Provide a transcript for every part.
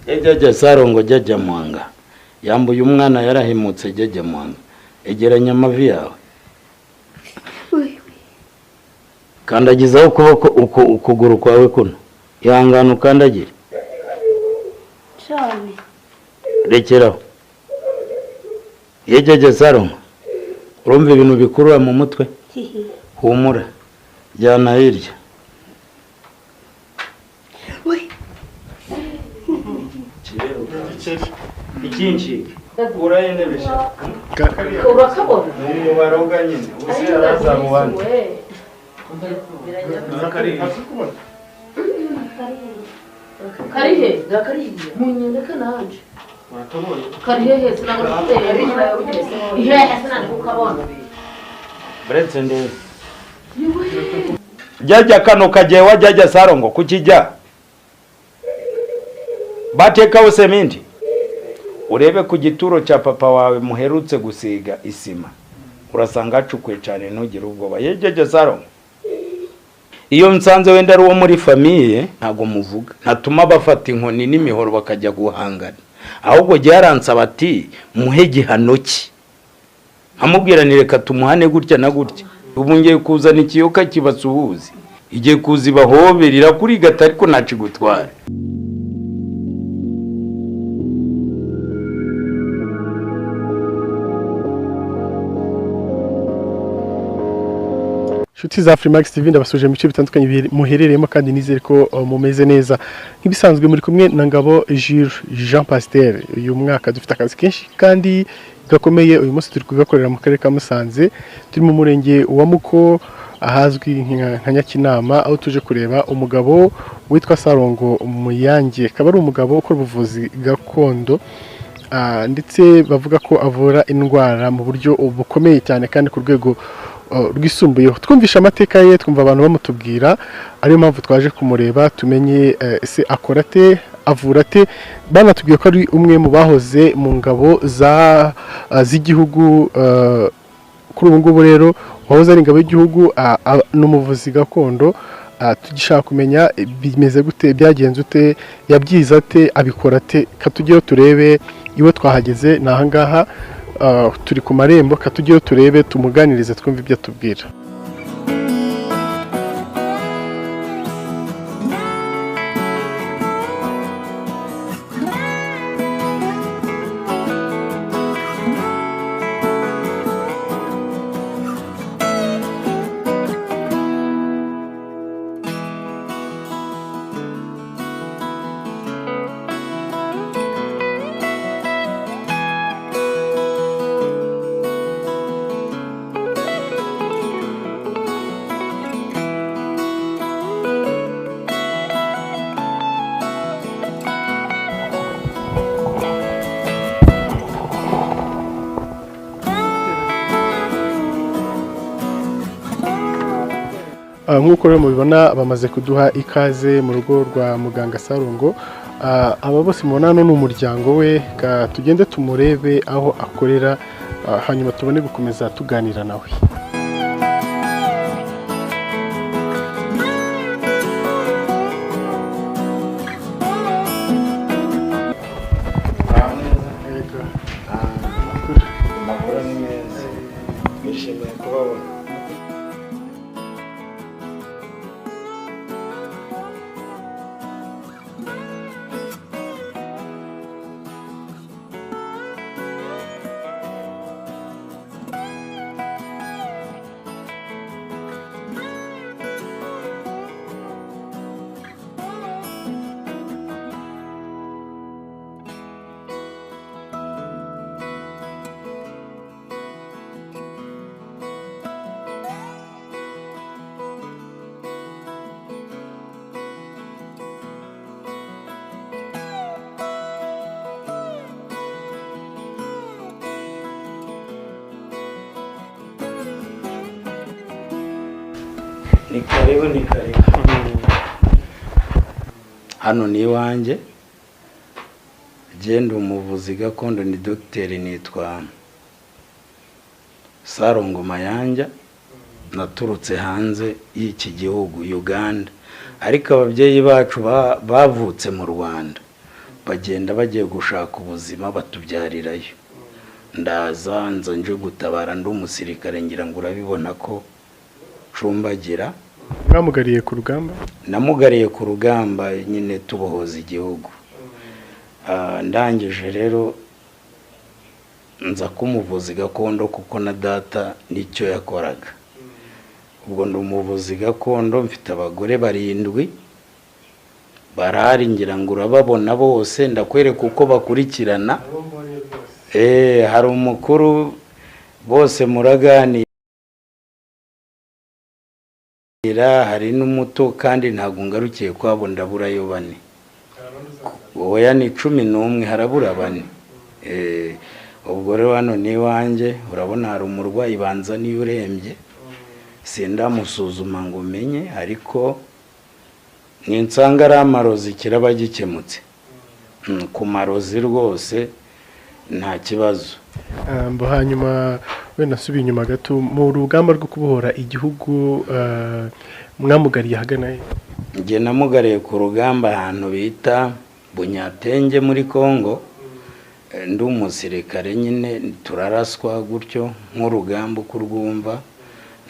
Ejeje Sarongo jajja mwanga. Yambuye umwana yarahimutse jajja mwanga. Egeranya amavi yawe. Kandagizaho ukuboko ukuguru kwawe kuno. Ihangana ukandagire. Cyane. Rekeraho. Yejeje Sarongo. Urumva ibintu bikurura mu mutwe? Humura. Jyana hirya. Ikinshi urayendebesha urakabona ni baroga nyine uzi araza mu bandi karihe gakariye munyendeka nanje karihe sinaguteye ihe sinagukabona Bretse nde Jajja kano kaje wajajja Sarongo kukijja Batekaho sementi urebe ku gituro cha papa wawe muherutse gusiga isima urasanga acukwe cyane ntugire ubwoba yejeje Sarongo iyo nsanze wenda ari wo muri famille ntago muvuga natuma bafata inkoni n'imihoro bakajya guhangana ahubwo gyaransa bati muhe gihano ki amubwiranire reka tumuhane gutya na gutya ubu ngiye kuzana ikiyoka kibasuhuze igiye kuzibahoberira kuri gatari ko naci gutwara Shuti za Freemax TV ndabasuje mu bice bitandukanye muherereyemo kandi nizere ko mumeze neza nk'ibisanzwe muri kumwe na Ngabo Jules Jean Pasteur uyu mwaka dufite akazi kenshi kandi gakomeye uyu munsi turi kugakorera mu karere ka Musanze turi mu murenge wa Muko ahazwi nka Nyakinama aho tuje kureba umugabo witwa Sarongo Muyange akaba ari umugabo ukora ubuvuzi gakondo ndetse bavuga ko avura indwara mu buryo bukomeye cyane kandi ku rwego rwisumbuyeho twumvisha amateka ye twumva abantu bamutubwira ariyo mpamvu twaje kumureba tumenye se akora te avura te banatubwiye ko ari umwe mu bahoze mu ngabo z'igihugu kuri ubu ngubu rero wahoze ari ingabo y'igihugu n'umuvuzi gakondo tugishaka kumenya bimeze gute byagenze ute yabyiza te abikora te katujyeho turebe iwe twahageze nahangaha turi ku marembo katujyeho turebe tumuganirize twumve ibyo tubwira nk'uko rero mubibona bamaze kuduha ikaze mu rugo rwa muganga Sarongo aba bose mubona hano ni umuryango we tugende tumurebe aho akorera hanyuma tubone gukomeza tuganira nawe ni karibu hano ni iwanjye genda umuvuzi gakondo ni dogiteri nitwa Sarongo Muyange naturutse hanze y'iki gihugu Uganda ariko ababyeyi bacu bavutse mu Rwanda bagenda bagiye gushaka ubuzima batubyarirayo. Ndaza nje gutabara ndi umusirikare, ngira ngo urabibona ko cumbagira. Mwamugariye ku rugamba? Namugariye ku rugamba nyine tubohoza igihugu. Ndangije rero nza kumuvuzi gakondo kuko na data nicyo yakoraga. Ubwo ndi umuvuzi gakondo, mfite abagore 7 barahari, ngira ngo urababona bose, ndakwereka uko bakurikirana. Hari umukuru, bose muraganira, hari n'umuto, kandi ntabwo ngarukiye kwabo ndaburayo 4. Oya ni 11, harabura 4. Ubwo rero hano ni iwanjye, urabona hari umurwayi banza niyo urembye, sindamusuzuma ngo menye, ariko ninsanga ari amarozi kiraba gikemutse. Ku marozi rwose nta kibazo. Mbo hanyuma we nasubiye inyuma gato mu rugamba rwo kubohora igihugu, mwamugariye hagana he? Nge namugariye ku rugamba ahantu bita Bunyatenge muri Kongo. Ndi umusirikare nyine, turaraswa gutyo nk'urugamba uko urwumva.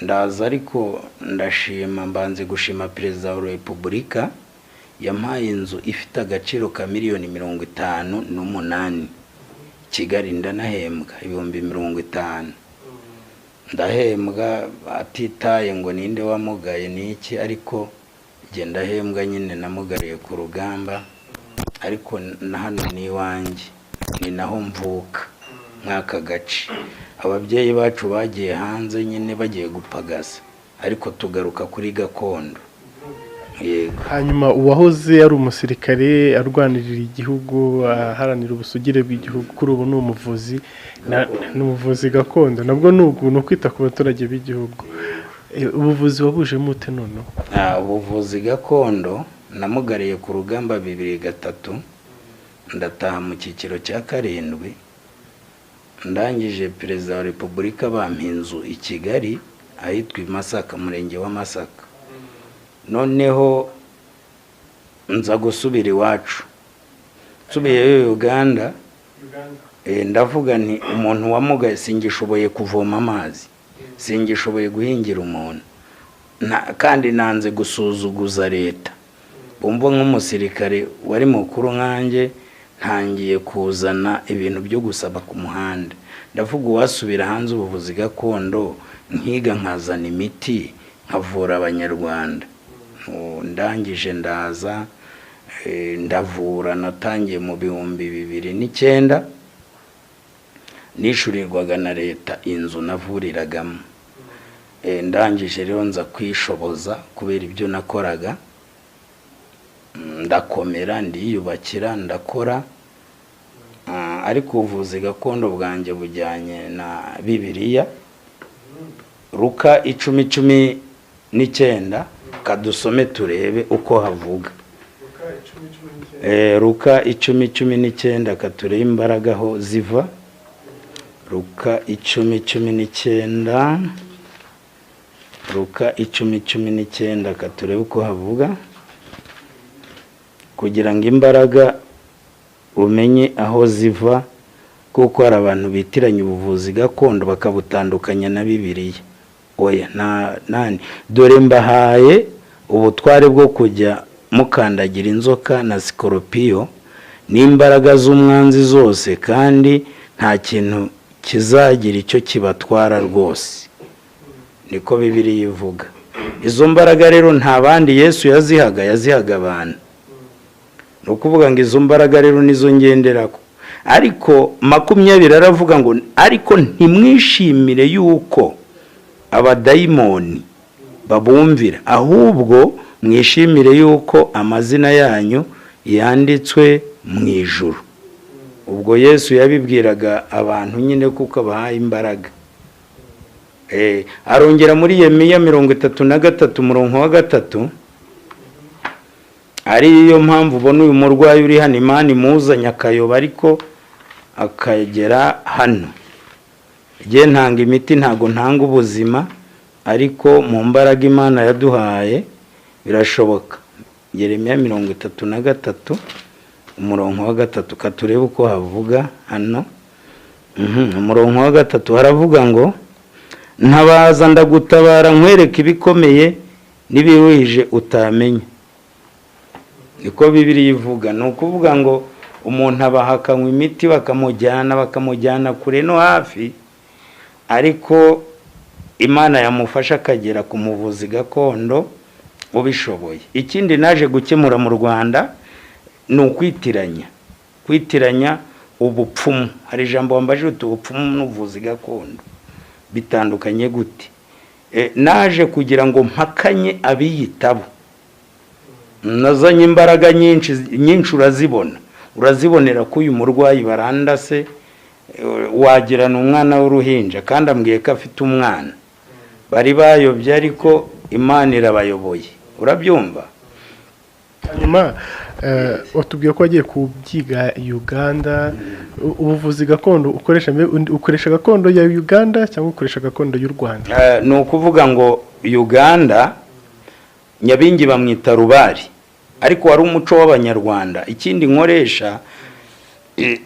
Ndaza ariko ndashima, mbanze gushima Perezida wa Repubulika yampaye inzu ifite agaciro ka miliyoni 58 Kigali. Ndanahembwa 50,000. Ndahembwa atitaye ngo ninde wamugaye niki, ariko nge ndahembwa nyine namugariye ku rugamba. Ariko na hano ni iwanjye, ni naho mvuka mwaka gace. Ababyeyi bacu bagiye hanze nyine bagiye gupagaza, ariko tugaruka kuri gakondo. Yego. Hanyuma uwahoze ari umusirikare arwanirira igihugu, aharanira ubusugire bw'igihugu, kuri ubu ni umuvuzi, n'umuvuzi gakondo. Nabwo no kwita ku baturage b'igihugu. Ubuvuzi wabuje mute none? Ubuvuzi gakondo namugariye ku rugamba 2003, ndataha mu cyiciro cya 7. Ndangije Perezida wa Repubulika bampa inzu i Kigali ahitwa i Masaka, murenge wa Masaka. Noneho nza gusubira iwacu. Nsubiye Uganda, ndavuga nti umuntu wamugaye singishoboye kuvoma amazi, singishoboye guhingira umuntu, kandi nanze gusuzuguza leta. Bumva nk'umusirikare wari mukuru nkanjye, ntangiye kuzana ibintu byo gusaba ku muhanda. Ndavuga uwasubira hanze ubuvuzi gakondo, nkiga nkazana imiti nkavura abanyarwanda. Ndangije ndaza ndavura, natangiye mu 2009, nishurirwaga na leta inzu navuriragamo. Ndangije rero nza kwishoboza kubera ibyo nakoraga, ndakomera, ndiyubakira, ndakora. Ariko ubuvuzi gakondo bwanjye bujyanye na Bibiliya. Luka 10:19, kadusome turebe uko havuga. Luka 10:19, katurebe imbaraga aho ziva. Luka 10:19, Luka 10:19, katurebe uko havuga, kugira ngo imbaraga umenye aho ziva, kuko hari abantu bitiranya ubuvuzi gakondo bakabutandukanya na Bibiliya. Oya, nani dore mbahaye ubutware bwo kujya mukandagira inzoka na sikoropiyo n'imbaraga z'umwanzi zose, kandi nta kintu kizagira icyo kibatwara rwose. Niko Bibiliya ivuga. Izo mbaraga rero nta bandi Yesu yazihaga abantu. Nukuvuga ngo izo mbaraga rero nizo ngenderako. Ariko 20 aravuga ngo ariko ntimwishimire yuko abadayimoni babumvira, ahubwo mwishimire yuko amazina yanyu yanditswe mu ijuru. Ubwo Yesu yabibwiraga abantu nyine kuko abahaye imbaraga. Arongera muri Yemiya 33:3, ariyo mpamvu ubona uyu murwayi uri hano Imana imuzanye akayoba ariko akagera hano. Je ntanga imiti, ntago ntanga ubuzima, ariko mu mbaraga Imana yaduhaye birashoboka. Yeremiya 33 umurongo wa 3 katurebe uko havuga hano. Umurongo wa 3 haravuga ngo ntabaza ndagutabara nkwereka ibikomeye nibiruhije utamenya. Niko Bibiliya ivuga. No kuvuga ngo umuntu abahakanywa imiti bakamujyana kure no hafi, ariko Imana yamufasha akagera ku muvuzi gakondo ubishoboye. Ikindi naje gukemura mu Rwanda ni kwitiranya ubupfumu. Hari ijambo wambaje uti ubupfumu n'ubuvuzi gakondo bitandukanye gute? Naje kugira ngo mpakanye abiyitabo. Nazanye imbaraga nyinshi urazibonera ko uyu murwayi barandase wagirana umwana w'uruhinja kandi ambwiye ko afite umwana. Bari bayobye ariko Imana irabayoboye. Urabyumva? Hanyuma watubwiye ko wagiye kubyiga Uganda. Ubuvuzi gakondo ukoresha gakondo ya Uganda cyangwa ukoresha gakondo y'u Rwanda? Ni ukuvuga ngo Uganda Nyabingi bamwita rubari, ariko wari umuco w'Abanyarwanda. Ikindi nkoresha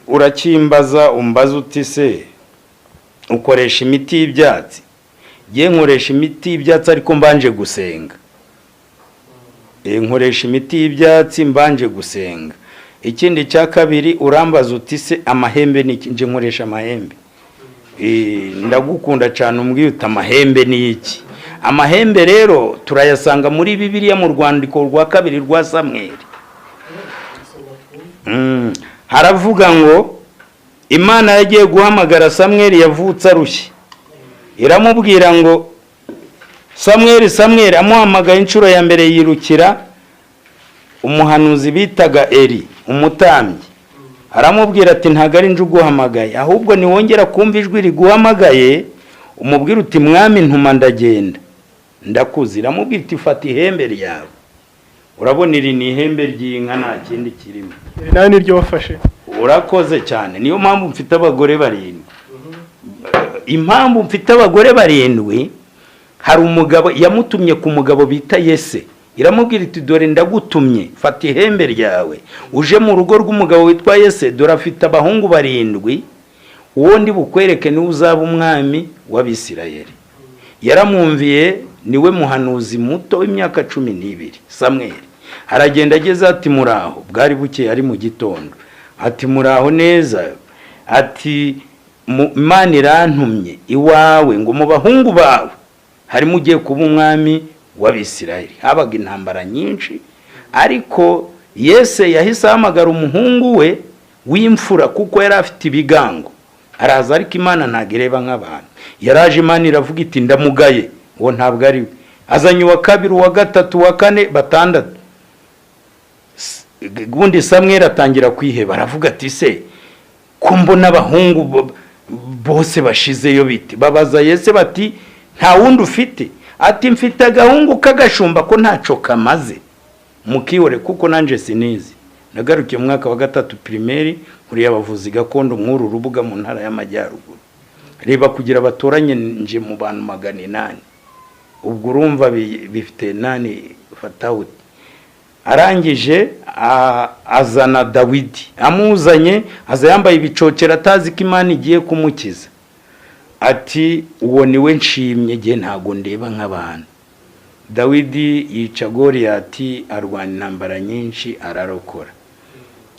urakimbaza umbaza uti se ukoresha imiti y'ibyatsi? Ye nkoresha imiti y'ibyatsi ariko mbanje gusenga. Nkoresha imiti y'ibyatsi mbanje gusenga. Ikindi cya kabiri urambaza uti se amahembe ni iki? Nje nkoresha amahembe. Ndagukunda cyane umbwiye uti amahembe ni iki? Amahembe rero turayasanga muri Bibiliya mu rwandiko rwa 2 rwa Samweli. Haravuga ngo Imana yagiye guhamagara Samweli yavutse arushye. Iramubwira ngo Samweli amuhamagaye inshuro ya mbere yirukira umuhanuzi bitaga Eli umutambyi. Aramubwira ati ntago ari nje uguhamagaye, ahubwo ni wongera kumva ijwi riguhamagaye umubwira uti mwami ntuma ndagenda ndakuzi. Iramubwira iti fata ihembe ryawe. Urabona iri ni ihembe ry'inka nta kindi kirimo. Nawe niryo wafashe? Urakoze cyane. Niyo mpamvu mfite abagore 7. Impamvu mfite abagore 7, hari umugabo yamutumye ku mugabo bita Yese. Iramubwira iti dore ndagutumye fata ihembe ryawe uje mu rugo rw'umugabo witwa Yese, dore afite abahungu 7, uwo ndi bukwereke ni uzaba umwami w'Abisirayeli. Yaramwumviye, niwe muhanuzi muto w'imyaka 12 Samweli. Aragenda ageze ati muraho, bwari buke ari mu gitondo. Ati muraho neza. Ati Imana irantumye iwawe ngo mu bahungu bawe harimo ugiye kuba umwami w'Abisirayeli. Habaga intambara nyinshi, ariko Yese yahise ahamagara umuhungu we w'imfura kuko yari afite ibigango. Araza, ariko Imana ntago ireba nk'abantu. Yaraje, Imana iravuga iti ndamugaye, uwo ntabwo ari we. Azanye uwa 2, uwa 3, uwa 4, 6. Gundi Samweli atangira kwiheba, aravuga ati se ko mbona abahungu bose bashizeyo bite? Babaza Yese bati nta wundi ufite? Ati mfite agahungu kagashumba ko ntaco kamaze, mukiyore kuko nanje sinizi. Nagarukiye mu mwaka wa 3 primaire muri abavuzi gakondo mw'uru rubuga mu ntara y'Amajyaruguru. Reba kugira batoranye nje mu bantu 800. Ubwo urumva bifite nani fatawuti. Arangije azana Dawidi. Amuzanye aza yambaye ibicocera atazi ko Imana igiye kumukiza. Ati uwo niwe nshimye, gihe ntago ndeba nk'abantu. Dawidi yica Goliyati, arwana intambara nyinshi, ararokora.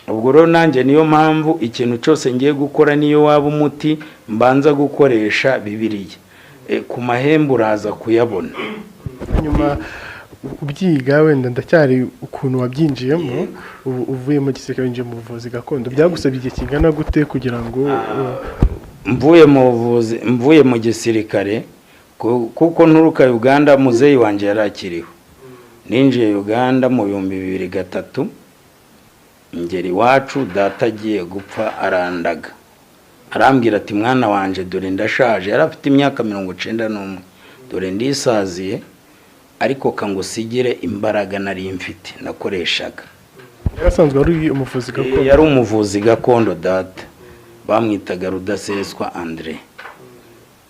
Ubwo rero nanjye niyo mpamvu ikintu cyose ngiye gukora niyo waba umuti mbanza gukoresha Bibiliya. Ku mahembe uraza kuyabona. Nyuma ubyiga wenda ndacyari ukuntu wabyinjiyemo, uvuye mu gisirikare winjiye mu buvuzi gakondo, byagusabye igihe kingana gute kugira ngo mvuye mu gisirikare? Kuko nturuka Uganda muzeyi wanje yarakiriho. Ninjiye Uganda mu 2003, ngeri wacu data agiye gupfa arandaga. Arambwira ati mwana wanje dore ndashaje. Yari afite imyaka 91. Dore ndisaziye, ariko kangusigire imbaraga nari mfite nakoreshaga. Yarasanzwe ari umuvuzi gakondo? Yari umuvuzi gakondo data, bamwitaga Rudaseswa Andre.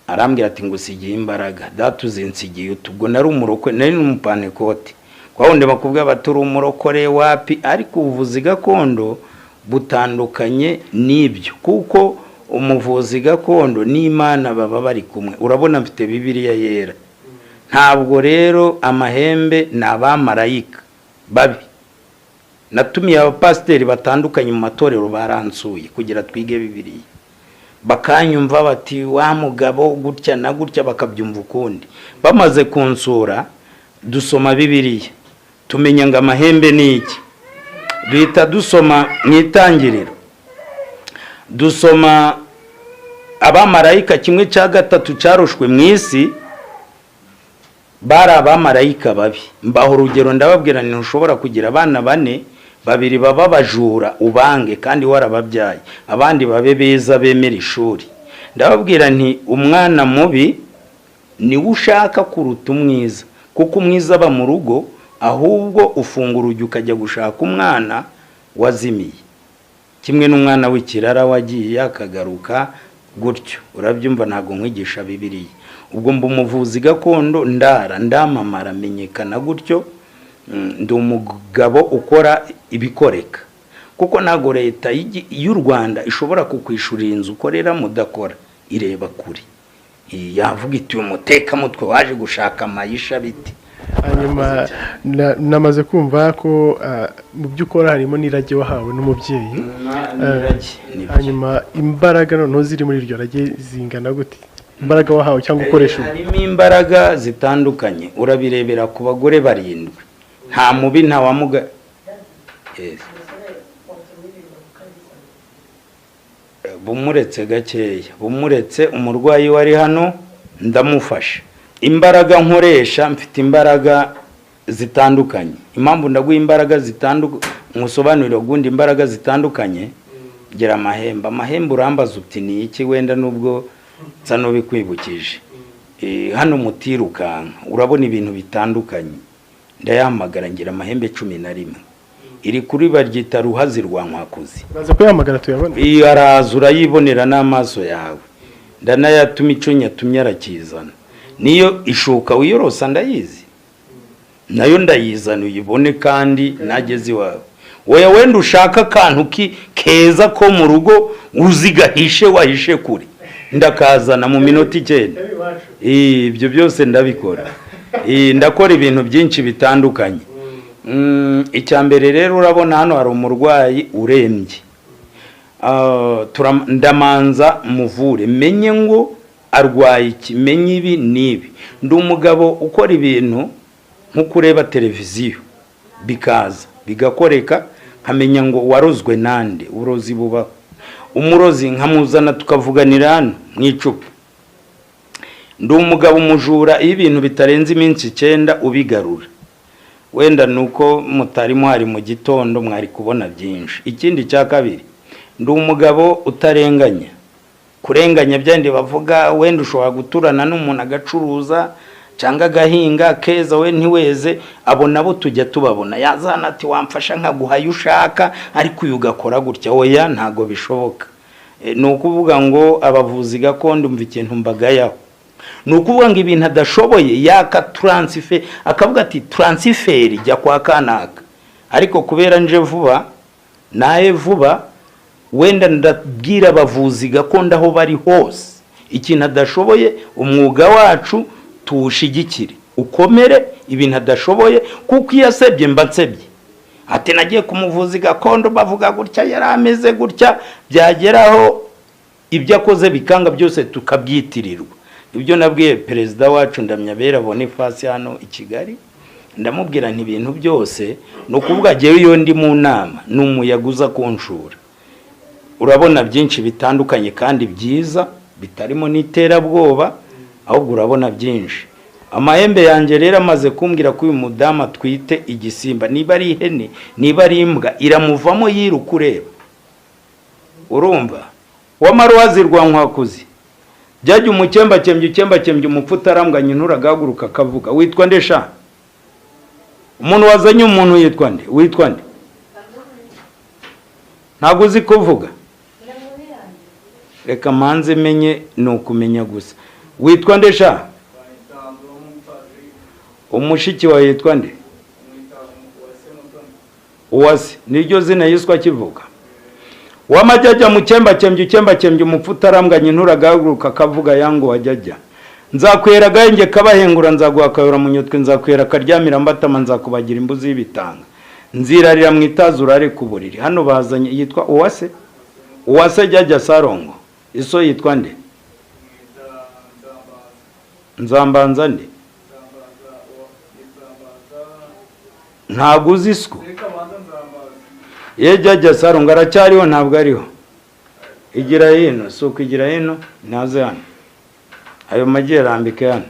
Arambwira ati ngusigiye imbaraga. Data uzinsigiye. Ubwo nari umurokwe, nari n'umupanekoti. kwa wundi bakubwira baturi umurokore wapi, ariko ubuvuzi gakondo butandukanye n'ibyo, kuko umuvuzi gakondo n'Imana baba bari kumwe. Urabona mfite Bibiliya yera, ntabwo rero amahembe n'abamarayika babi. Natumiye abapasiteri batandukanye mu matorero baransuye kugira twige Bibiliya, bakanyumva bati wa mugabo gutya na gutya, bakabyumva ukundi. Bamaze kunsura dusoma Bibiliya, tumenya ngo amahembe ni iki. Duhita dusoma mu Itangiriro, dusoma abamarayika 1/3 cyarushwe mu isi bari abamarayika babi. Mbaho urugero ndababwira ni ntushobora kugira abana 4, 2 baba bajura ubange kandi warababyaye, abandi babe beza bemera ishuri. Ndababwira nti umwana mubi ni ushaka kuruta umwiza, kuko umwiza aba mu rugo, ahubwo ufungura ujya ukajya gushaka umwana wazimiye, kimwe n'umwana w'ikirara wagiye akagaruka gutyo. Urabyumva, ntago nkwigisha Bibiliya. Ubwo mba umuvuzi gakondo ndamamara menyekana gutyo, ndi umugabo ukora ibikoreka, kuko ntago leta y'u Rwanda ishobora kukwishurira inzu ukorera mudakora, ireba kuri. Yavuga iti umuteka mutwe waje gushaka amayisha biti. Hanyuma namaze kumva ko mu by'ukora harimo n'irage wahawe n'umubyeyi. Hanyuma imbaraga noneho ziri muri iryo rage zingana gute? Imbaraga wahawe cyangwa ukoresha? Harimo imbaraga zitandukanye, urabirebera ku bagore 7, nta mubi nta wamuga. Bumuretse gakeya, bumuretse umurwayi wari hano ndamufasha. Imbaraga nkoresha, mfite imbaraga zitandukanye. Impamvu ndaguha imbaraga zitandukanye musobanurira gundi imbaraga zitandukanye, gira amahembe. Amahembe urambaza uti ni iki, wenda nubwo tsano bikwibukije. Hano mutirukanka urabona ibintu bitandukanye, ndayahamagara ngira amahembe 11. Iri kuri baryita Ruhazi rwa Nkwakuzi. Baza kuyamagara tuyabona. Iyo araza urayibonera n'amaso yawe, ndanayatuma icunya tumyarakizana. Niyo ishuka wiyorosa ndayizi, nayo ndayizana uyibone kandi nageze iwawe. Oya wenda ushaka akantu keza ko mu rugo uzigahishe wahishe kuri, ndakazana mu minota 9. Ibyo byose ndabikora. Ndakora ibintu byinshi bitandukanye. Icyambere rero urabona hano hari umurwayi urembye, ndamanza muvure, menye ngo arwaye iki, menye ibi nibi. Ndi umugabo ukora ibintu nko kureba televiziyo bikaza bigakoreka, nkamenya ngo warozwe nande, urozi bubaho. Umurozi nkamuzana tukavuganira hano mwicupa. Ndi umugabo umujura, ibintu bitarenze iminsi 9 ubigarura. Wenda nuko mutari mwari mu gitondo mwari kubona byinshi. Ikindi cya kabiri, ndi umugabo utarenganya. Kurenganya byandi bavuga wenda ushobora guturana n'umuntu agacuruza cyangwa gahinga keza we ntiweze, abo nabo tujya tubabona. Yazana ati wamfasha nkaguhaye ushaka, ariko uyu gakora gutya. Oya ntago bishoboka. Nukuvuga ngo abavuzi gakondo umva ikintu mbagayaho, nukuvuga ngo ibintu adashoboye yaka transfer, akavuga ati transfer jya kwa kanaka, ariko kubera nje vuba naye vuba, wenda ndabwira abavuzi gakondo aho bari hose, ikintu adashoboye umwuga wacu tuwushigikire, ukomere. Ibintu adashoboye kuko iyasebye mba nsebye, ati nagiye kumuvuzi gakondo bavuga gutya yarameze gutya, byageraho ibyo akoze bikanga byose tukabyitirirwa. Ibyo nabwiye perezida wacu Ndamyabera Boniface hano i Kigali, ndamubwira nti ibintu byose no kuvuga jewe iyo ndi mu nama n'umuyaguza kunshura. Urabona byinshi bitandukanye kandi byiza bitarimo n'iterabwoba, ahubwo urabona byinshi. Amahembe yanjye rero amaze kumbwira ko uyu mudama twite igisimba, niba ari ihene niba ari imbwa iramuvamo yiruka ureba. Urumva wamaruhazi rwa Nkwakuzi byajye ukembakembye umupfu utarambwanye nturagahaguruka akavuga witwa ndesha. Umuntu wazanye umuntu yitwa nde? Witwa nde? Ntabwo uzi kuvuga? Reka manze menye nukumenya gusa. Witwa ndesha? Umushiki wawe yitwa nde? Uwase niryo zina yiswa kivuga. Wamajajya mu cyemba cyembye umupfu utarambwanye nturagahaguruka kavuga yangu wajajya. Nzakwera gahenge kabahengura nzaguhakayura mu nyutwe nzakwera karyamira mbatama nzakubagira imbuzi y'ibitanga. Nzirarira mu itazura ari ku buriri. Hano bazanye yitwa Uwase. Uwase Jajja Sarongo. Iso yitwa nde? Nzambanza nde? Ntabwo uzi isku. Ye Jajja Sarongo aracyariho ntabwo ariho. Igira hino, suko igira hino naze hano. Ayo magiye rambike hano.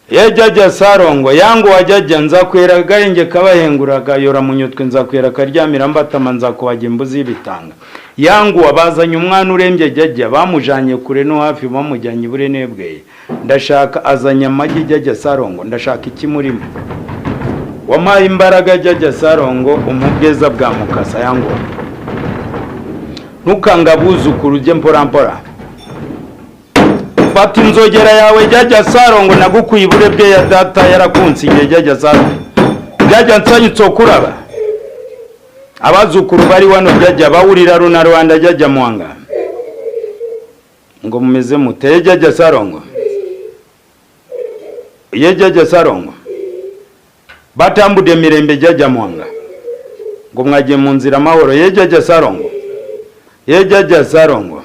Ye Jajja Sarongo yangu wajajja nzakwera gahenge kabahengura gayora mu nyutwe nzakwera karyamira mbatama nzakubagira imbuzi y'ibitanga. Yangu wabazanye umwana urembye Jajja bamujanye kure no hafi bamujyanye bure nebweye. Ndashaka azanye amagi Jajja Sarongo ndashaka iki murimo. Wamaye imbaraga Jajja Sarongo umubweza bwa mukasa yangu. Ntukanga buzukuru uje mpora. Fata inzogera yawe Jajja Sarongo nagukuyibure bwe ya data yarakunsiye Jajja Sarongo. Jajja nsanyitso kuraba. Abazukuru bari wano Jajja bawurira runa Rwanda Jajja Mwanga. Ngo mumeze mute Jajja Sarongo. Ye Jajja Sarongo. Batambude mirembe Jajja Mwanga. Ngo mwaje mu nzira amahoro ye Jajja Sarongo. Ye Jajja Sarongo.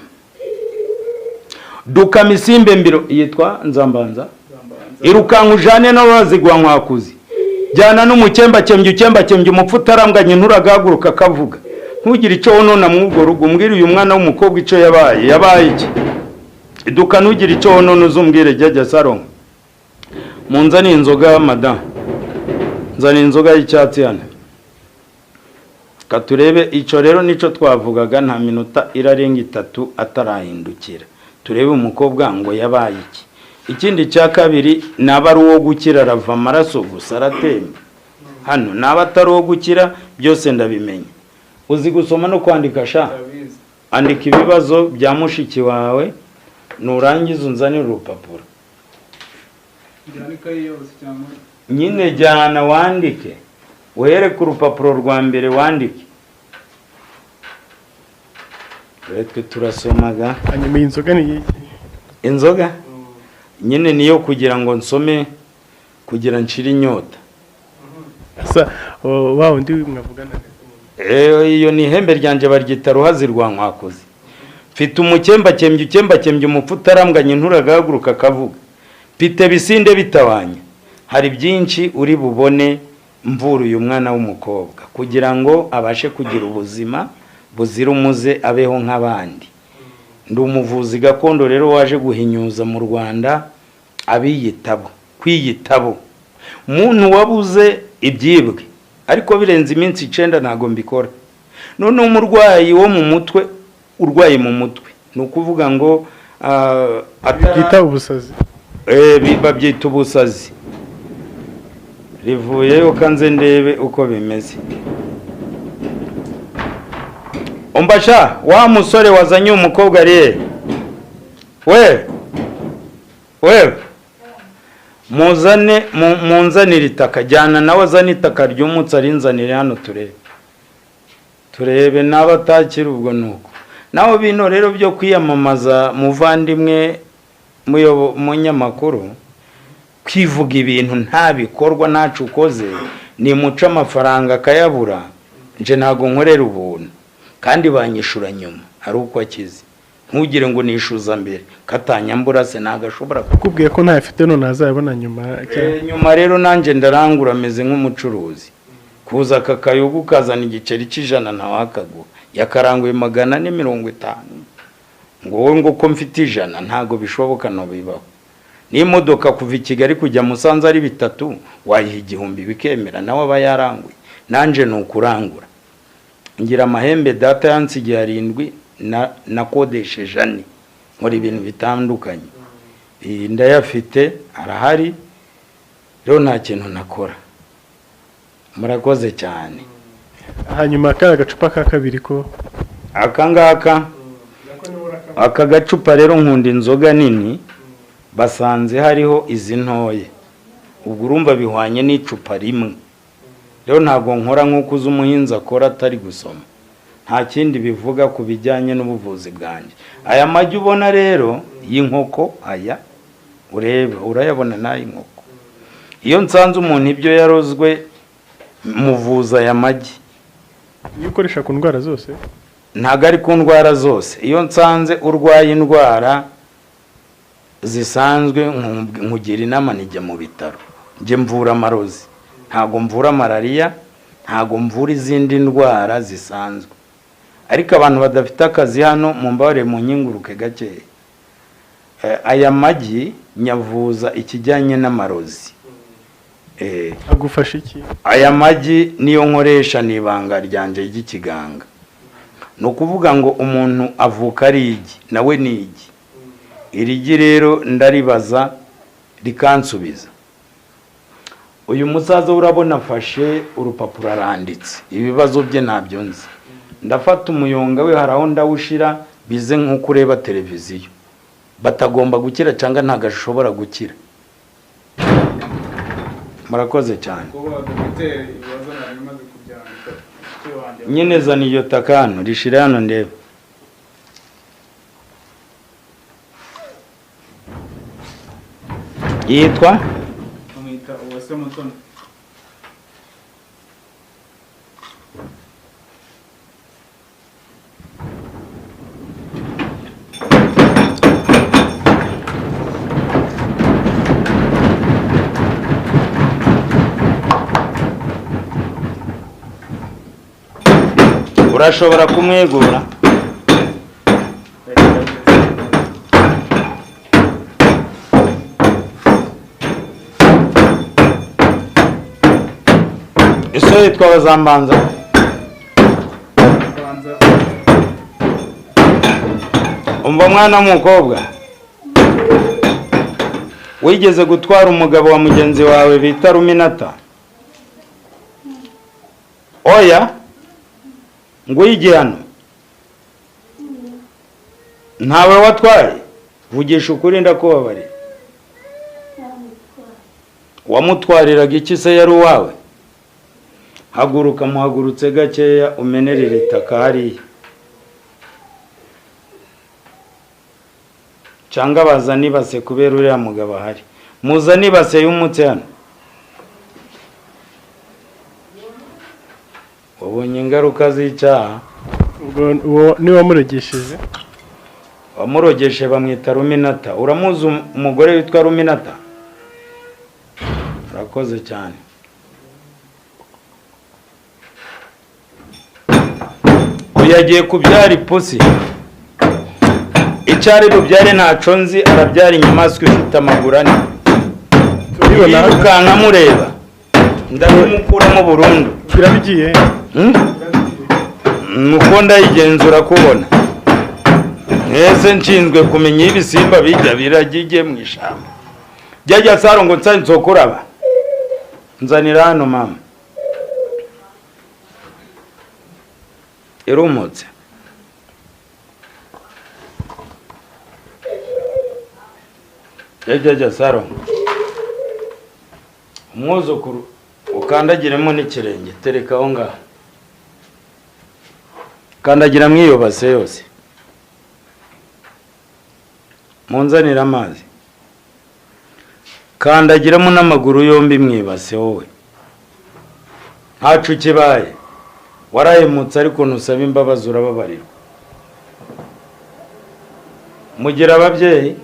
Duka misimbe mbiro yitwa Nzambanza. Irukankujane n'abazigwa nkwakuzi. Jyana n'umucyemba cyembye umupfu utarambwanye nturagahaguruka kavuga. Ntugire icyo wonona mu ubwo rugo umbwire uyu mwana w'umukobwa icyo yabaye iki. Duka ntugire icyo wonona uzumbwire Jajja Sarongo. Munzani inzoga madam. Nzani inzoga y'icyatsi hano. Katurebe icyo rero nico twavugaga nta minota irarenga 3 atarahindukira. Turebe umukobwa ngo yabaye iki. Ikindi cya kabiri nabari uwo gukira rava amaraso gusa aratemba. Hano nabatari uwo gukira byose ndabimenya. Uzi gusoma no kwandika sha. Andika ibibazo bya mushiki wawe nurangiza unzanira urupapuro. Nyine jyana wandike. Uhere ku rupapuro rwa mbere wandike. Retwe turasomaga. Hanyuma inzoga ni inzoga? Nyine niyo kugira ngo nsome kugira nshira inyota. Asa wa undi mwavugana. Iyo ni ihembe ryanje baryita ruhazi rwa nkwakozi. Mfite umucyemba cyembye umupfu utarambwanye nturagahaguruka kavuga. Pite bisinde bitawanya. Hari byinshi uri bubone mvuru uyu mwana w'umukobwa kugira ngo abashe kugira ubuzima buzira umuze abeho nk'abandi. Ndi umuvuzi gakondo rero waje guhinyuza mu Rwanda abiyitabo kwiyitabo. Muntu wabuze ibyibwe ariko birenze iminsi 9 ntago mbikora. None umurwayi wo mu mutwe urwaye mu mutwe nukuvuga ngo abyita ubusazi. Babyita ubusazi. Rivuyeyo kanze ndebe uko bimeze. Umbasha wa musore wazanye umukobwa ari we muzane munzanira itaka jyana nawe azana itaka ry'umutsi arinzanire hano turebe n'abatakira ubwo nuko naho bino rero byo kwiyamamaza muvandimwe munyamakuru kwivuga ibintu nta bikorwa ntacu ukoze ni muca amafaranga akayabura nje ntago nkorera ubuntu kandi banyishura nyuma ari uko akize ntugire ngo nishuza mbere katanyambura se nagashobora kukubwiye ko ntafite none azabona nyuma rero nanje ndarangura ameze nk'umucuruzi kuza kakayugu kazana igiceri cy'ijana ntawakaguha yakaranguye 450 ngo wowe ngo ko mfite 100 ntago bishoboka no bibaho n'imodoka kuva Kigali kujya Musanze ari 3 wayiha 1000 bikemera nawe aba yaranguye nanje nukurangura ngira amahembe data yansigiye 7 nakodesheje ane muri ibintu bitandukanye ndayafite arahari rero nta kintu nakora murakoze cyane. Hanyuma kara gacupa ka kabiri ko akangaka aka gacupa rero nkunda inzoga nini basanze hariho izi ntoye ubwo urumva bihwanye n'icupa rimwe rero ntabwo nkora nk'uko uzi umuhinzi akora atari gusoma, nta kindi bivuga ku bijyanye n'ubuvuzi bwanjye. Aya magi ubona rero y'inkoko aya ureba urayabona n'ay'inkoko. Iyo nsanze umuntu ibyo yarozwe muvuza aya magi. Iyo ukoresha ku ndwara zose? Ntago ari ku ndwara zose. Iyo nsanze urwaye indwara zisanzwe nkugira inama nijya mu bitaro. Nje mvura amarozi, ntago mvura malaria, ntago mvura izindi ndwara zisanzwe. Ariko abantu badafite akazi hano mumbare mu nyinguruke gake. Aya magi nyavuza ikijyanye n'amarozi. Agufasha iki? Aya magi niyo nkoresha nibanga ryanje ry'ikiganga. No kuvuga ngo umuntu avuka ari igi nawe ni igi. Irigi rero ndaribaza rikansubiza. Uyu musaza urabona afashe urupapuro aranditse ibibazo bye ntabyo nzi. Ndafata umuyonga we haraho ndawushira bize nko kureba televiziyo. Batagomba gukira cyangwa ntagashobora gukira. Murakoze cyane. Nyine zana iyo takano rishira hano ndebe. Yitwa Uwase Mutoni. urashobora kumwegura. Iso yitwa Bazambanza. Umva mwana w'umukobwa, wigeze gutwara umugabo wa mugenzi wawe bita Ruminata? Oya ngo yigihano ntawe watwaye? Vugisha ukuri ndakubabarira. Wamutwariraga iki se yari uwawe? Haguruka muhagurutse gakeya umenerere itaka hariya. Cyangwa baza nibase kubera uriya mugabo ahari. Muza nibase y'umutse hano. Wabonye ingaruka z'icyaha? Ubwo ni wamurogesheje? Wamurogeshe bamwita Ruminata. Uramuzi umugore witwa Ruminata? Urakoze cyane. Uyagiye kubyara ipusi. Icyari bubyare ntaco nzi, arabyara inyamaswa ifite amaguru ane. Yirukanka mureba ndabimukuramo burundu. Birabigiye? Nuko ndayigenzura kubona. Ese nshinzwe kumenya ibisimba bijya biragije mu ishamba. Jya Saro ngo nsanze nzokuraba. Nzanira hano mama. Irumutse. Jya Saro. Umwuzukuru ukandagiremo n'ikirenge, tereka aho ngaho. Kandagira mwiyobase yose. Munzanira amazi. Kandagiramo n'amaguru yombi mwibase wowe. Ntacu kibaye. Warahemutse ariko nusaba imbabazi urababarirwa. Mugira ababyeyi?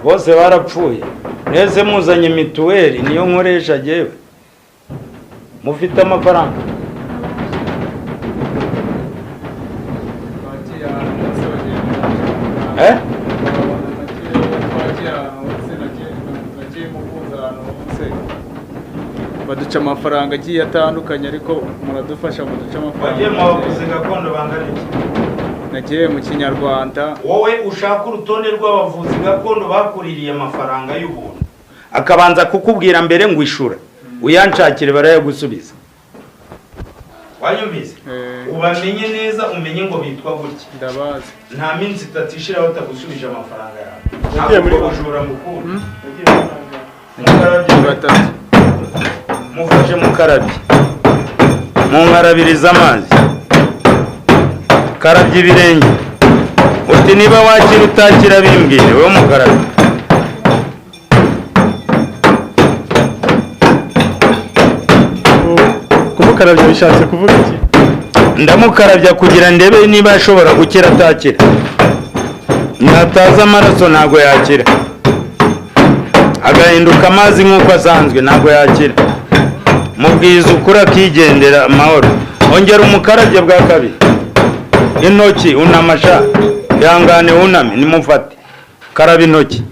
Bose barapfuye. Nese muzanye mituweli niyo nkoresha jewe. Mufite amafaranga? Baduca amafaranga agiye atandukanye ariko muradufasha muduca amafaranga. Wagiye mu bavuzi gakondo bangana iki? Nagiye mu Kinyarwanda. Wowe ushaka urutonde rw'abavuzi gakondo bakuririye amafaranga y'ubuntu, akabanza kukubwira mbere ngo ishura uyanshakire barayagusubiza. Wayumvise? Ubamenye neza umenye ngo bitwa gutya. Ndabazi. Nta minsi itatishira batagusubije amafaranga yawe. Nagiye muri bujura mukuru. Nagiye muri batatu. mufashe mukarabye munkarabiriza amazi karabye ibirenge uti niba wakira utakira bimbwire wowe mukarabye kumukarabya bishatse kuvuga iki? ndamukarabya kugira ndebe niba ashobora gukira atakira nataza amaraso ntago yakira agahinduka amazi nk'uko asanzwe ntago yakira mubwiza ukuri akigendera amahoro ongera umukarabye bwa kabiri intoki unamasha ihangane wuname nimufate karaba intoki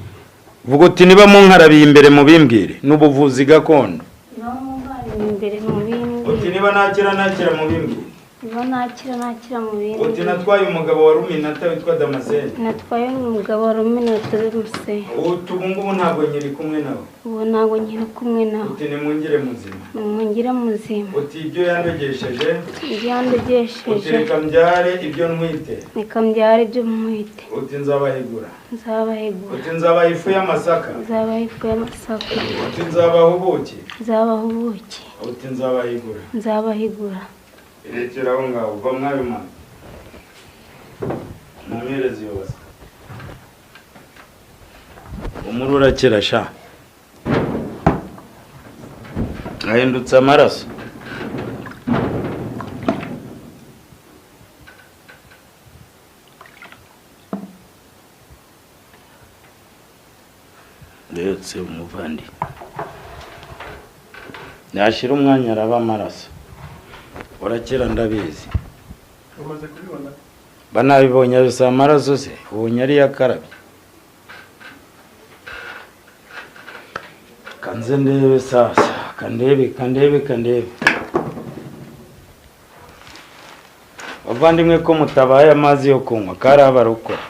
vuga uti niba munkarabiye imbere mubimbwire n'ubuvuzi gakondo imbere mu bindi uti niba nakira mubimbwire niba nakira mu bindi uti natwaye umugabo wa Ruminata witwa Damascene natwaye umugabo wa Ruminata Damascene uti ubu ngubu ntabwo nyiri kumwe nawe ubu ntabwo nkiri kumwe nawe uti nimwongere muzima mwongere muzima uti ibyo yandogesheje ibyandogesheje reka mbyare ibyo ntwite reka mbyare ibyo mwite uti nzabahigura nzabahigura uti nzabaha ifu y'amasaka nzabaha ifu y'amasaka uti nzabaha ubuki nzabaha ubuki uti nzabahigura nzabahigura irekera aho ngaho uva mwayo mazi mumwereze iyo basa umuri urakira sha ahindutse amaraso ndetse umuvandi yashira umwanya araba amaraso urakira ndabizi umaze kubibona banabibonye bisa amaraso se ubonye ari yakarabye kanze ndebe sasa kandebe bavandimwe ko mutabaye amazi yo kunywa karabarukora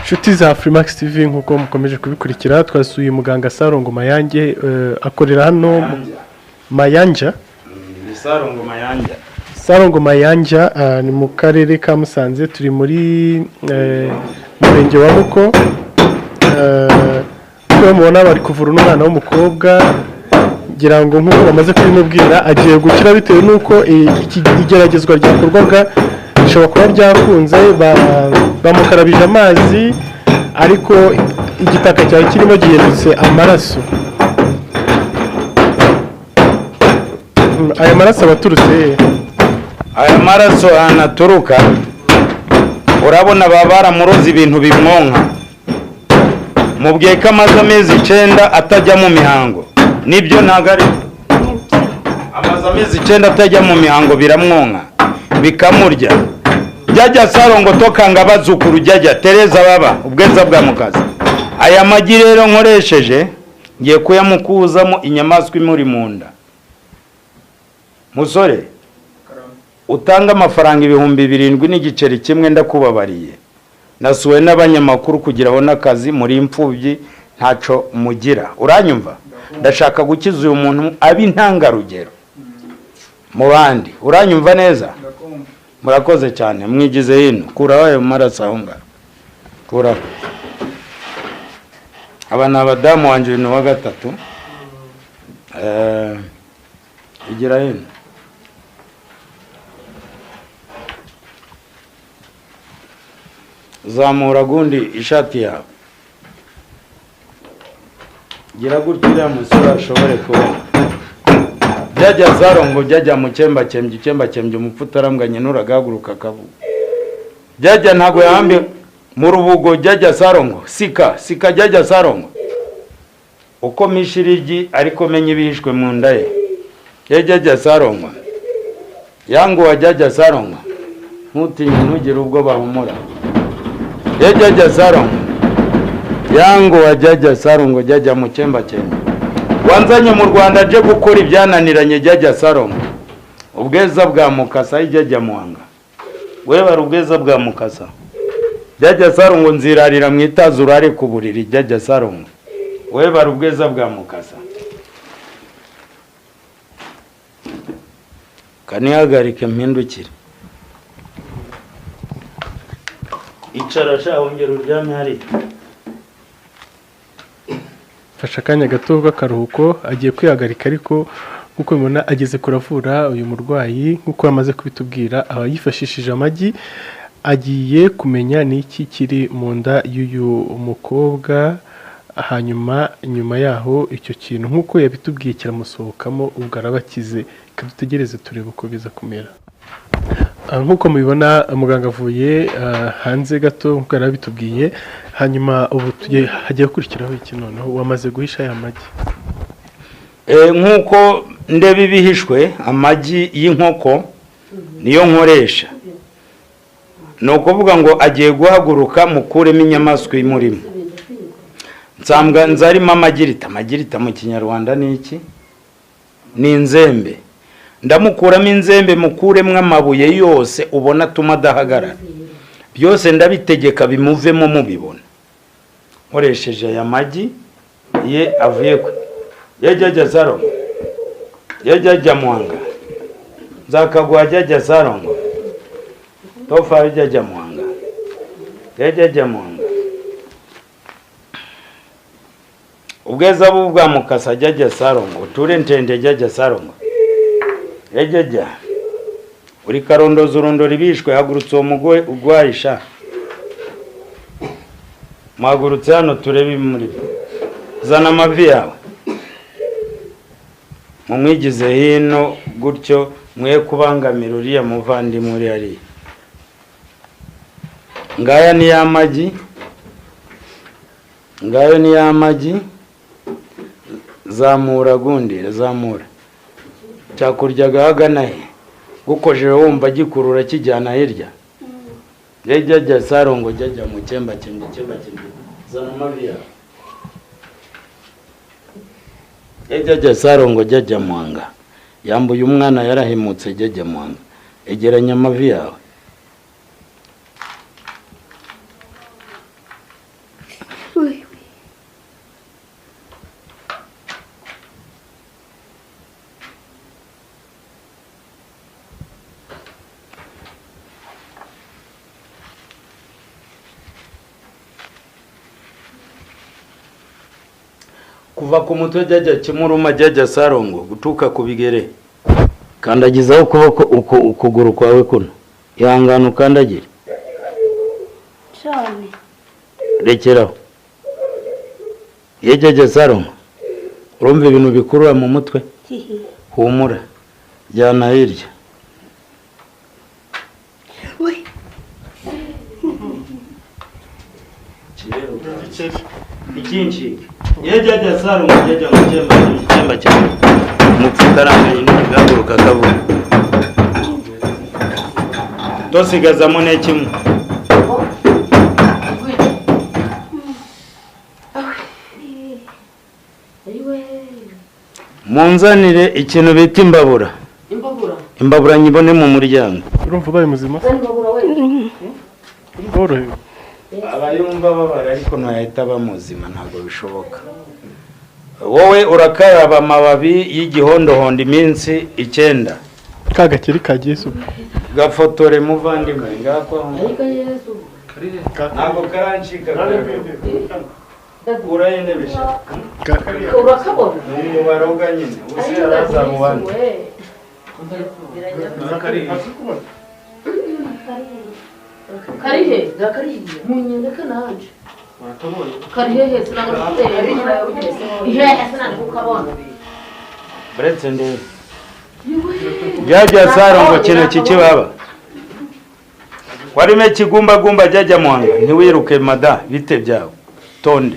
inshuti za Freemax TV nk'uko mukomeje kubikurikira twasuye muganga Sarongo Mayange akorera hano Mayanja Sarongo Mayanja ni mu karere ka Musanze turi muri murenge wa Muko ko mubona bari kuvura umwana w'umukobwa ngira ngo nk'uko bamaze kubimubwira agiye gukira bitewe n'uko igeragezwa ryakorwaga rishobora kuba ryakunze bamukarabije amazi ariko igitaka cyari kirimo gihindutse amaraso. Aya maraso abaturutse aya maraso anaturuka urabona baba baramuroza ibintu bimwonka mubwiye ko amaze amezi 9 atajya mu mihango nibyo ntago ari amaze amezi 9 atajya mu mihango biramwonka bikamurya jyajya Sarongo tokanga bazukuru jyajya Tereza baba ubweza bwa mukazi aya magi rero nkoresheje ngiye kuyamukuzamo inyamaswa imuri munda musore utanga amafaranga 7,000 n'igiceri kimwe ndakubabariye nasuwe n'abanyamakuru kugira abone akazi muri imfubyi ntaco mugira uranyumva ndashaka gukiza uyu muntu abi ntangarugero mu bandi uranyumva neza murakoze cyane mwigize hino kura wayo maraso aho ngaho kura abana abadamu wanje ibintu wa gatatu igira hino zamura gundi ishati yawe gira gutya musura ashobore kubona jyajya Sarongo jyajya mu cyemba umupfutarambwanye nuragaguruka kavuga jyajya ntago yahambe mu rubugo jyajya Sarongo sika jyajya Sarongo uko mishirigi ariko menye bihishwe mu nda ye jyajya Sarongo yangu wajyajya Sarongo ntutinye ntugire ubwo bahumura jyajya Sarongo yangu wajyajya Sarongo jyajya mu cyemba wanzanye mu Rwanda je gukora ibyananiranye jyajya Sarongo ubweza bwa mukasa jyajya muhanga weba ubweza bwa mukasa jyajya Sarongo nzirarira mwitaza urare kuburiri jyajya Sarongo weba ubweza bwa mukasa kanihagarike mpindukire icara sha ongera uryame hari fasha akanya gato k'akaruhuko agiye kwihagarika ariko nk'uko mubona ageze kuravura uyu murwayi nk'uko yamaze kubitubwira aba yifashishije amagi agiye kumenya n'iki kiri mu nda y'uyu mukobwa hanyuma nyuma yaho icyo kintu nk'uko yabitubwiye kiramusohokamo ubwo arabakize kadutegereze turebe uko biza kumera nk'uko mubibona muganga avuye hanze gato nk'uko yarabitubwiye hanyuma ubu hagiye gukurikiraho iki noneho wamaze guhisha aya magi nk'uko ndeba ibihishwe amagi y'inkoko niyo nkoresha ni ukuvuga ngo agiye guhaguruka mukuremo inyamaswa imurimo nsambwa nzarimo amagirita mu kinyarwanda ni iki ni inzembe ndamukuramo inzembe mukuremo amabuye yose ubona atuma adahagarara byose ndabitegeka bimuvemo mubibona nkoresheje aya magi ye avuye kwe yajya Sarongo yajya Mwanga nzakaguha jya Sarongo tofa jya Mwanga yajya Mwanga ubweza bwa mukasa jya Sarongo ture ntende jya Sarongo yajya uri karondozo urondora ibishwe hagurutse uwo mugwe ugwahisha mwagurutse hano turebe muri zana amavi yawe mumwigize hino gutyo mwe kubangamira uriya muvandimwe uri ari ngaya ni yamagi ngayo ni yamagi zamura gundira zamura cyakuryaga hagana he gukojeje wumva gikurura kijyana hirya jya Sarongo jya mu cyemba zana amavi yawe jya Sarongo jya Mwanga yambuye umwana yarahimutse jya Mwanga egeranya amavi yawe kuva ku mutwe jya kimuruma jya Sarongo gutuka ku bigere kandagizaho ukuboko ukuguru kwawe kuno ihangana ukandagire cyane rekeraho jya Sarongo urumva ibintu bikurura mu mutwe humura jyana hirya ikinshi jya Sarongo jya mu cyemba cyane mupfukaranganye n'agahaguruka kavuga tosigazamo n'ekimwe munzanire ikintu bita imbabura nyibone mu muryango urumva ubaye muzima borohewe abayumva babara ariko ntahita bamuzima ntabwo bishoboka wowe urakaraba amababi y'igihondohondo iminsi 9 kagakiri kagiye suba gafotore muvandimwe ngako ntabwo karancika urayende bisha urakabona ni baroga nyine uzi araza mu bandi karihe gakariye munyendeka nanje karihe sinanga ihe sinanga kukabona bretse ndi jya Sarongo kintu kikibaba warime kigumba jya Mwanga ntiwiruke mada bite byawe tonde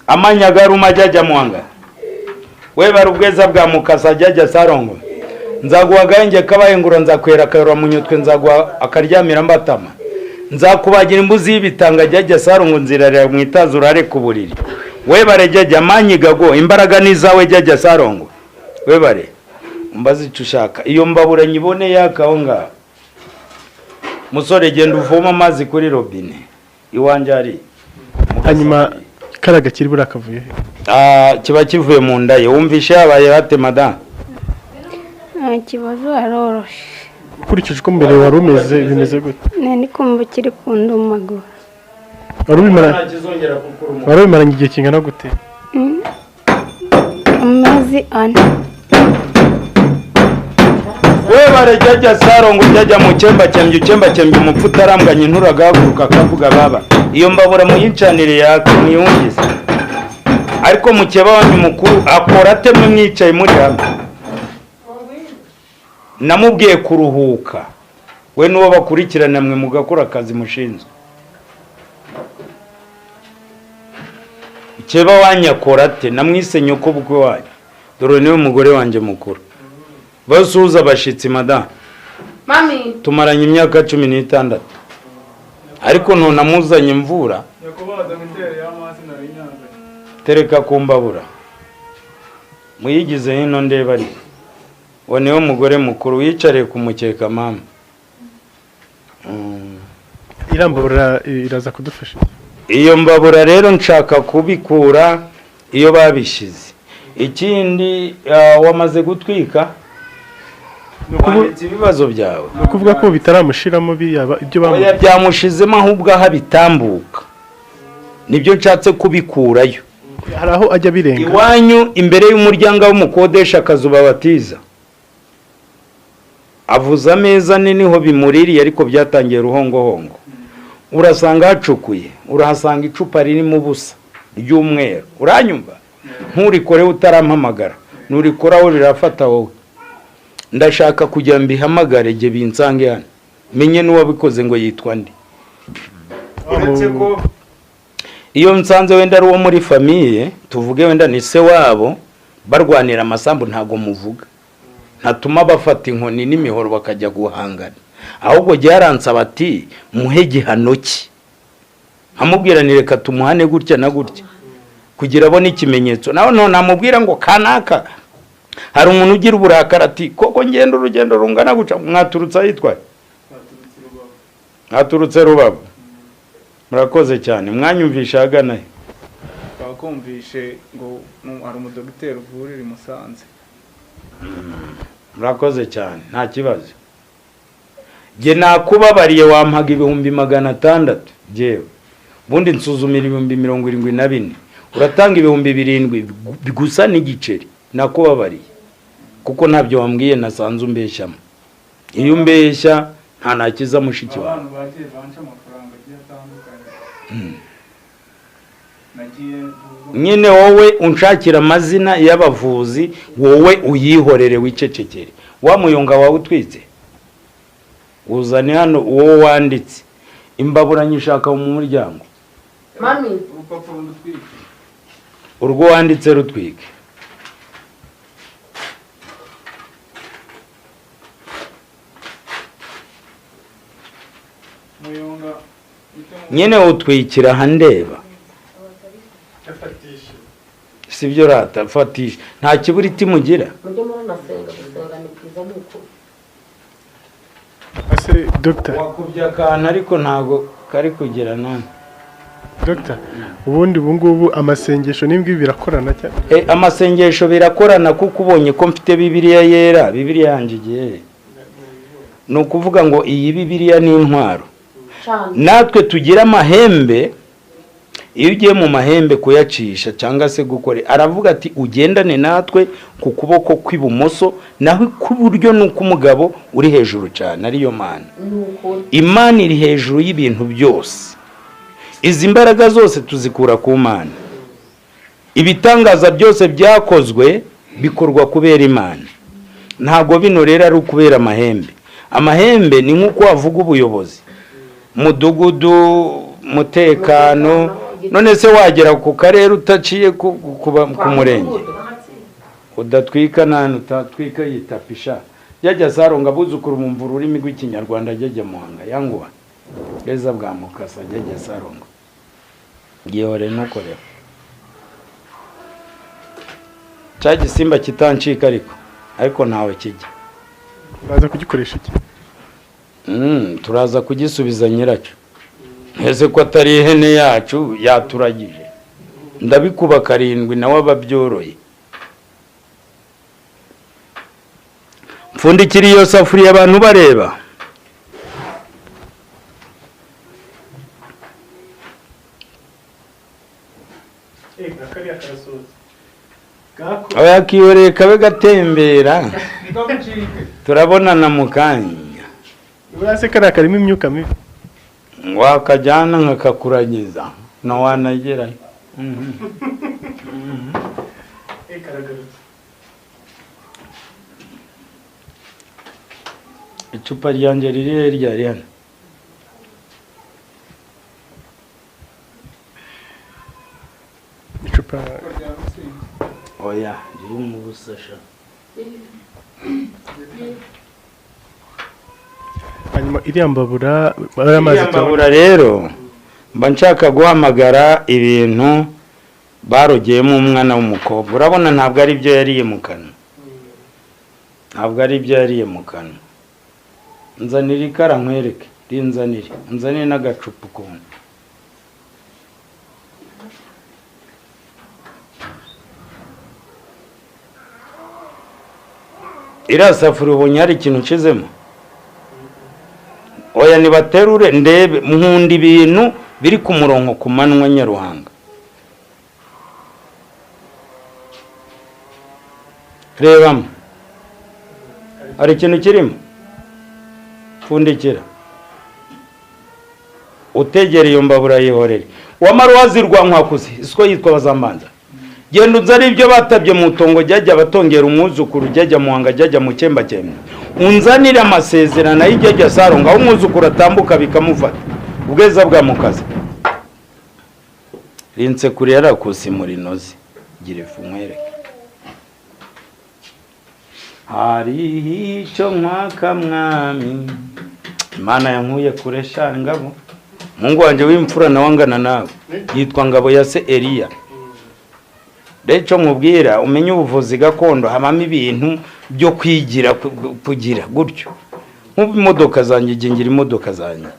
amanyagaruma jya Mwanga we barubweza bwa mukasa jya Sarongo nzaguha gange kabayengura nzakwera kayora mu nyutwe nzaguha akaryamira mbatama nzakubagira imbuzi y'ibitanga jya Sarongo nzirarira mu itazo urare ku buriri we bare jya manyigago imbaraga nizawe jya Sarongo we bare umbaze icyo ushaka iyo mbabura nyibone yakaho ngaho musore genda uvoma amazi kuri robine iwanje ari hanyuma karagakiri burakavuye kiba kivuye mu nda ye wumvishe yabaye hate madame nta kibazo aroroshe ukurikije uko mbere wari umeze bimeze gute nari kumva kiri kundumagura wari ubimaranye igihe kingana gute amezi amezi 4. we barejya sarongo jya mu cyemba cyembye umupfu utarambanye nturagahaguruka akavuga baba iyo mbabura muyincanire yaka mwiyumvize ariko mukeba wanyu mukuru akora ate mwe mwicaye muri hamwe namubwiye kuruhuka we n'uwo bakurikirana mwe mugakora akazi mushinzwe mukeba wanyu akora ate namwise nyoko bukwe wanyu dore niwe mugore wanjye mukuru basuhuza abashitsi madame mami tumaranye imyaka 16 ariko ntunamuzanye imvura tereka kumbabura muyigize hino ndeba ari we niwe mugore mukuru wicariye kumukeka mama irambabura iraza kudufasha iyo mbabura rero nshaka kubikura iyo babishize ikindi wamaze gutwika ibibazo byawe kuvuga ko bitaramushiramo ibyo oya byamushizemo ahubwo aha bitambuka nibyo nshatse kubikurayo hari aho ajya birenga iwanyu imbere y'umuryango w'umukodesha akazuba batiza avuza ameza niho bimuririye ariko byatangiye ruhongohongo urasanga hacukuye urahasanga icupa ririmo ubusa ry'umweru uranyumva nturikore utarampamagara nurikoraho rirafata wowe ndashaka kujya mbihamagare je binsange hano menye n'uwabikoze ngo yitwa ndi uretse ko iyo nsanze wenda ari uwo muri famiye tuvuge wenda ni se wabo barwanira amasambu ntago muvuga ntatuma bafata inkoni n'imihoro bakajya guhangana ahubwo gyaransaba ati muhe gihano ki amubwira ni reka tumuhane gutya na gutya kugira abone ikimenyetso naho namubwira ngo kanaka hari umuntu ugira uburakara ati koko ngenda urugendo rungana guca mwaturutse yitwa mwaturutse Rubavu murakoze cyane mwanyumvisha agana twakumvishe ngo ari umudogiteri uvurira Musanze murakoze cyane nta kibazo je nakubabariye wampaga 600 jewe bundi nsuzumira 74 uratanga 7,000 gusa n'igiceri nakubabariye kuko ntabyo wambwiye nasanze umbeshyamo iyo umbeshya nta nakiza mushiki wawe abantu bagiye banca amafaranga atandukanye nyine wowe unshakira amazina y'abavuzi wowe uyihorere wicecekere wa muyonga wawe utwitse uzane hano uwo wanditse imbabura nyishaka mu muryango mami urupapuro ndutwike urwo wanditse rutwike muyonga nyine utwikira handeba sibyo rata fatisha nta kiburiti mugira mujye muranasenga gusenga ni byiza nuko ase doctor wakubye akantu ariko ntago kari kugira none doctor ubundi bungubu amasengesho n'imbwi birakorana cyane amasengesho birakorana kuko ubonye ko mfite bibiliya yera bibiliya yanjye igihe ni ukuvuga ngo iyi bibiliya ni intwaro natwe tugira amahembe iyo ugiye mu mahembe kuyacisha cyangwa se gukore aravuga ati ugendane natwe ku kuboko kw'ibumoso naho kw'iburyo nuko umugabo uri hejuru cyane ariyo mana imana iri hejuru y'ibintu byose izi mbaraga zose tuzikura ku mana ibitangaza byose byakozwe bikorwa kubera imana ntago bino rero ari ukubera amahembe ni nk'uko wavuga ubuyobozi mudugudu mutekano none se wagera ku karere utaciye ku murenge udatwika nani utatwika yitapisha yajya saronga buzukuru mu mvuru ururimi rw'ikinyarwanda ajya muhanga yanguwa beza bwa mukasa ajya saronga gihore nukorera cya gisimba kitancika ariko ntawe kijya baza kugikoresha iki turaza kugisubiza nyiracyo ese ko atari ihene yacu yaturagije ndabikuba 7 nawe ababyoroye mfundikira iyo safuriya abantu bareba oya kiyoreye kabe gatembera turabonana mu kanya urase kariya karimo imyuka mibi wakajyana nkakakuragiza ntiwanagerayo icupa ryanjye riri ryari hano icupa oya riri mu busasha hanyuma iriya mbabura baramaze mbabura rero mba nshaka guhamagara ibintu barogeyemo umwana w'umukobwa urabona ntabwo ari byo yariye mu kanwa ntabwo ari byo yariye mu kanwa nzanira ikara nkwereke nzanire n'agacupa ukuntu iriya safuriya ubonye hari ikintu nshizemo oya nibaterure ndebe nkunda ibintu biri ku murongo ku manywa nyaruhanga rebamo hari ikintu kirimo pfundikira utegera iyo mbabura yihorere wamara wazirwa nkwakuzi isiko yitwa bazambanza genda unzari ibyo batabye mu tongo jyajya batongera umwuzukuru jyajya muhanga jyajya mu cyembakembe unzanire amasezerano y'ijyajya saronga aho umwuzukuru atambuka bikamufata ubweza bwa mukazi rinse kuri yarakusi muri nozi gira ifu nkwereke hari icyo nkwaka mwami imana yankuye kure sha ngabo mungu wanje w'imfura na wangana nawe yitwa ngabo ya se Eliya Recho mubwira umenye ubuvuzi gakondo hamamo ibintu byo kwigira kugira gutyo nk'ubu imodoka zanjye gingira imodoka zanjye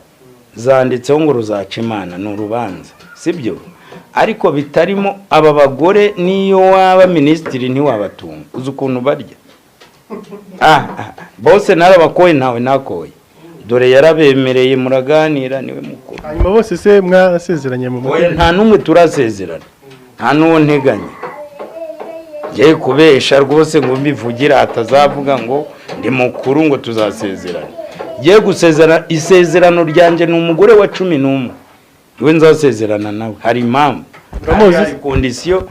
zanditseho ngo ruzaca imana n'urubanza sibyo ariko bitarimo aba bagore niyo waba ministiri ntiwabatunga uzi ukuntu barya bose narabakoye ntawe nakoye dore yarabemereye muraganira niwe mukuru hanyuma bose se mwasezeranye mu mategeko nta numwe turasezerana nta nuwo nteganya ngiye kubesha rwose ngo mbivugira atazavuga ngo ndi mukuru ngo tuzasezerana ngiye gusezerana isezerano ryanjye n'umugore wa 11 iwe nzasezerana nawe hari impamvu hari kondisiyo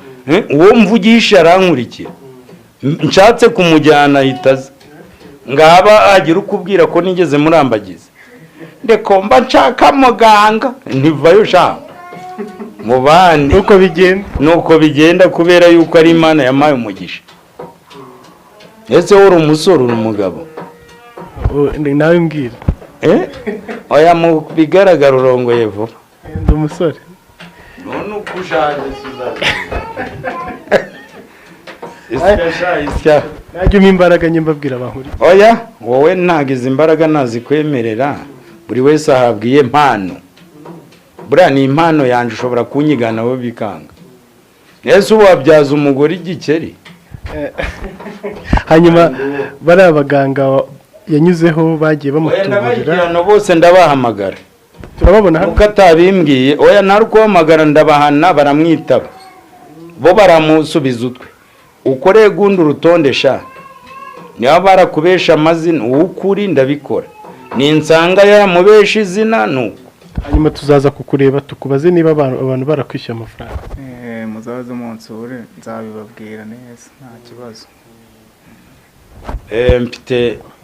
uwo mvugisha arankurikira nshatse kumujyana hitaze ngaba agira ukubwira ko nigeze murambagiza ndekomba nshaka muganga ntivayo shaka mubandi nuko bigenda kubera yuko ari imana yamaye umugisha ese uri umusore uri umugabo nawe mbwira oya mu bigaragara urongoye vuba ndi umusore none ukushaje Suzana isya najye imbaraga nye mbabwira abahuri oya wowe ntagize imbaraga nazikwemerera buri wese ahabwiye impano buriya ni impano yanjye ushobora kunyigana wowe bikanga ese wabyaza umugore igikeri hanyuma bari abaganga yanyuzeho bagiye bamutungurira bose ndabahamagara turababona hano uko atabimbwiye oya ntari kubahamagara ndabahana baramwitaba bo baramusubiza utwe ukoreye gundi urutonde sha niba barakubesha amazina ukuri ndabikora ni insanga yamubesha izina nuko hanyuma tuzaza kukureba tukubaze niba abantu barakwishyura amafaranga muzaze umunsi nzabibabwira neza nta kibazo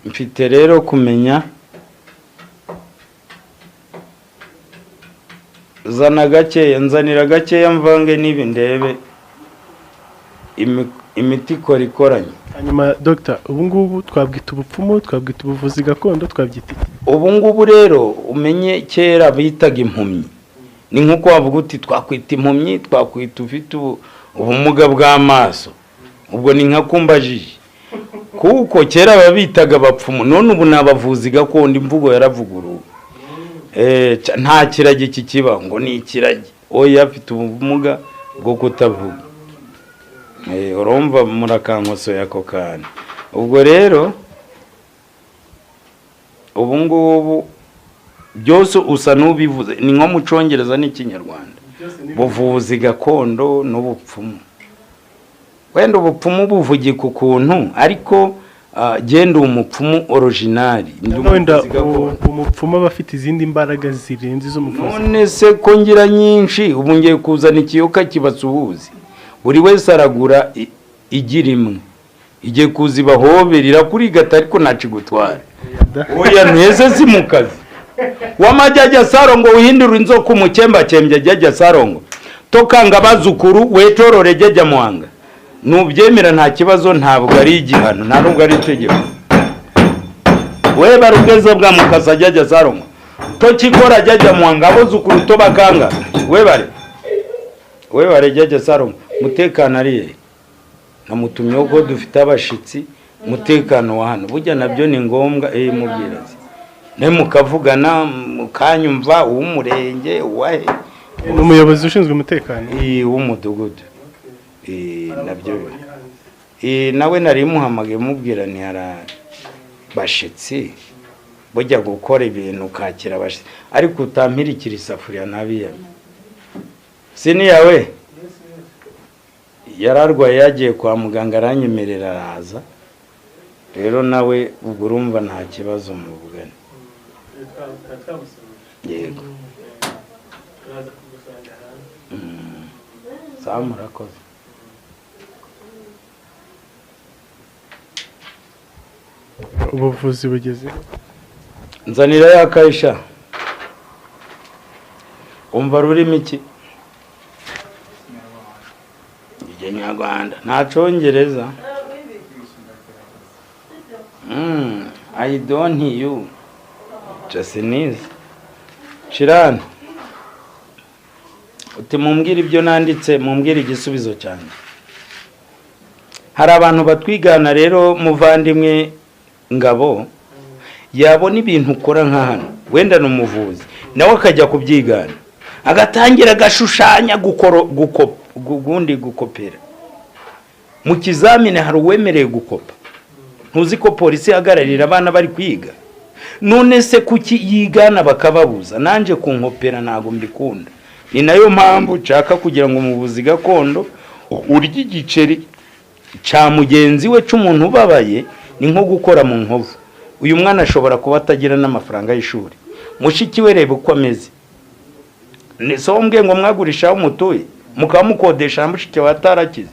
mfite rero kumenya zana gakeya nzanira gakeya mvange n'ibi ndebe imiti ikoranye hanyuma dogita ubu ngubu twabwita ubupfumu twabwita ubuvuzi gakondo twabyita iki ubu ngubu rero umenye kera bitaga impumyi ni nk'uko wavuga uti twakwita impumyi twakwita ufite ubumuga bw'amaso ubwo ni nka kumbajije kuko kera babitaga abapfumu none ubu ni abavuzi gakondo imvugo yaravuguruwe nta kiragi kikiba ngo ni ikiragi oya afite ubumuga bwo kutavuga urumva murakankosoye ako kana ubwo rero ubu ngubu byose usa n'ubivuze ni nko mu cyongereza n'ikinyarwanda buvuzi gakondo n'ubupfumu wenda ubupfumu buvugi ku kuntu ariko genda umupfumu original wenda umupfumu aba afite izindi imbaraga zirenze iz'umuvuzi. none se ko ngira nyinshi ubu ngiye kuzana ikiyoka kibasuhuzi buri wese aragura igira imwe igiye kuzibahoberera kuri gata ariko nacigutwara oya nteze si mu kazi wamajyajya sarongo uhindura inzoka umukemba cyembye jyajya sarongo tokanga bazukuru wetorore jyajya muhanga nubyemera nta kibazo ntabwo ari igihano nta nubwo ari itegeko we barugeze bwa mukaza jyajya sarongo tokikora jyajya muhanga abuzukuru tobakanga we bare jyajya sarongo mutekano ari namutumyeho ko dufite abashitsi mutekano wa hano burya nabyo ni ngombwa mubwirazi ne mukavugana mukanyumva uw'umurenge wahe umuyobozi ushinzwe umutekano w'umudugudu nabyo nawe nari muhamagaye mubwira ni bashitsi bujya gukora ibintu kakira bashitsi ariko utampirikira isafuriya nabiyamye siniyawe yararwaye yagiye kwa muganga aranyemerera araza rero nawe ubwo urumva nta kibazo muvugane yego sawa murakoze ubuvuzi bugeze nzanira ya kayisha umva rurimi iki Nyarwanda nta Congereza I don't hear you Japanese Shirana uti mumbwira ibyo nanditse mumbwira igisubizo cyane hari abantu batwigana rero muvandimwe Ngabo yabona ibintu ukora nka hano wenda n'umuvuzi nawe akajya kubyigana agatangira gashushanya gukopera mu kizamine hari uwemereye gukopa ntuzi ko polisi ihagararira abana bari kwiga none se kuki yigana bakababuza nanje kunkopera ntago mbikunda ni nayo mpamvu nshaka kugira ngo umuvuzi gakondo urya igiceri ca mugenzi we c'umuntu ubabaye ni nko gukora mu nkovu uyu mwana ashobora kuba atagira n'amafaranga y'ishuri mushiki we reba uko ameze nisombwe ngo mwagurisha umutuye mukamukodesha mushike watarakize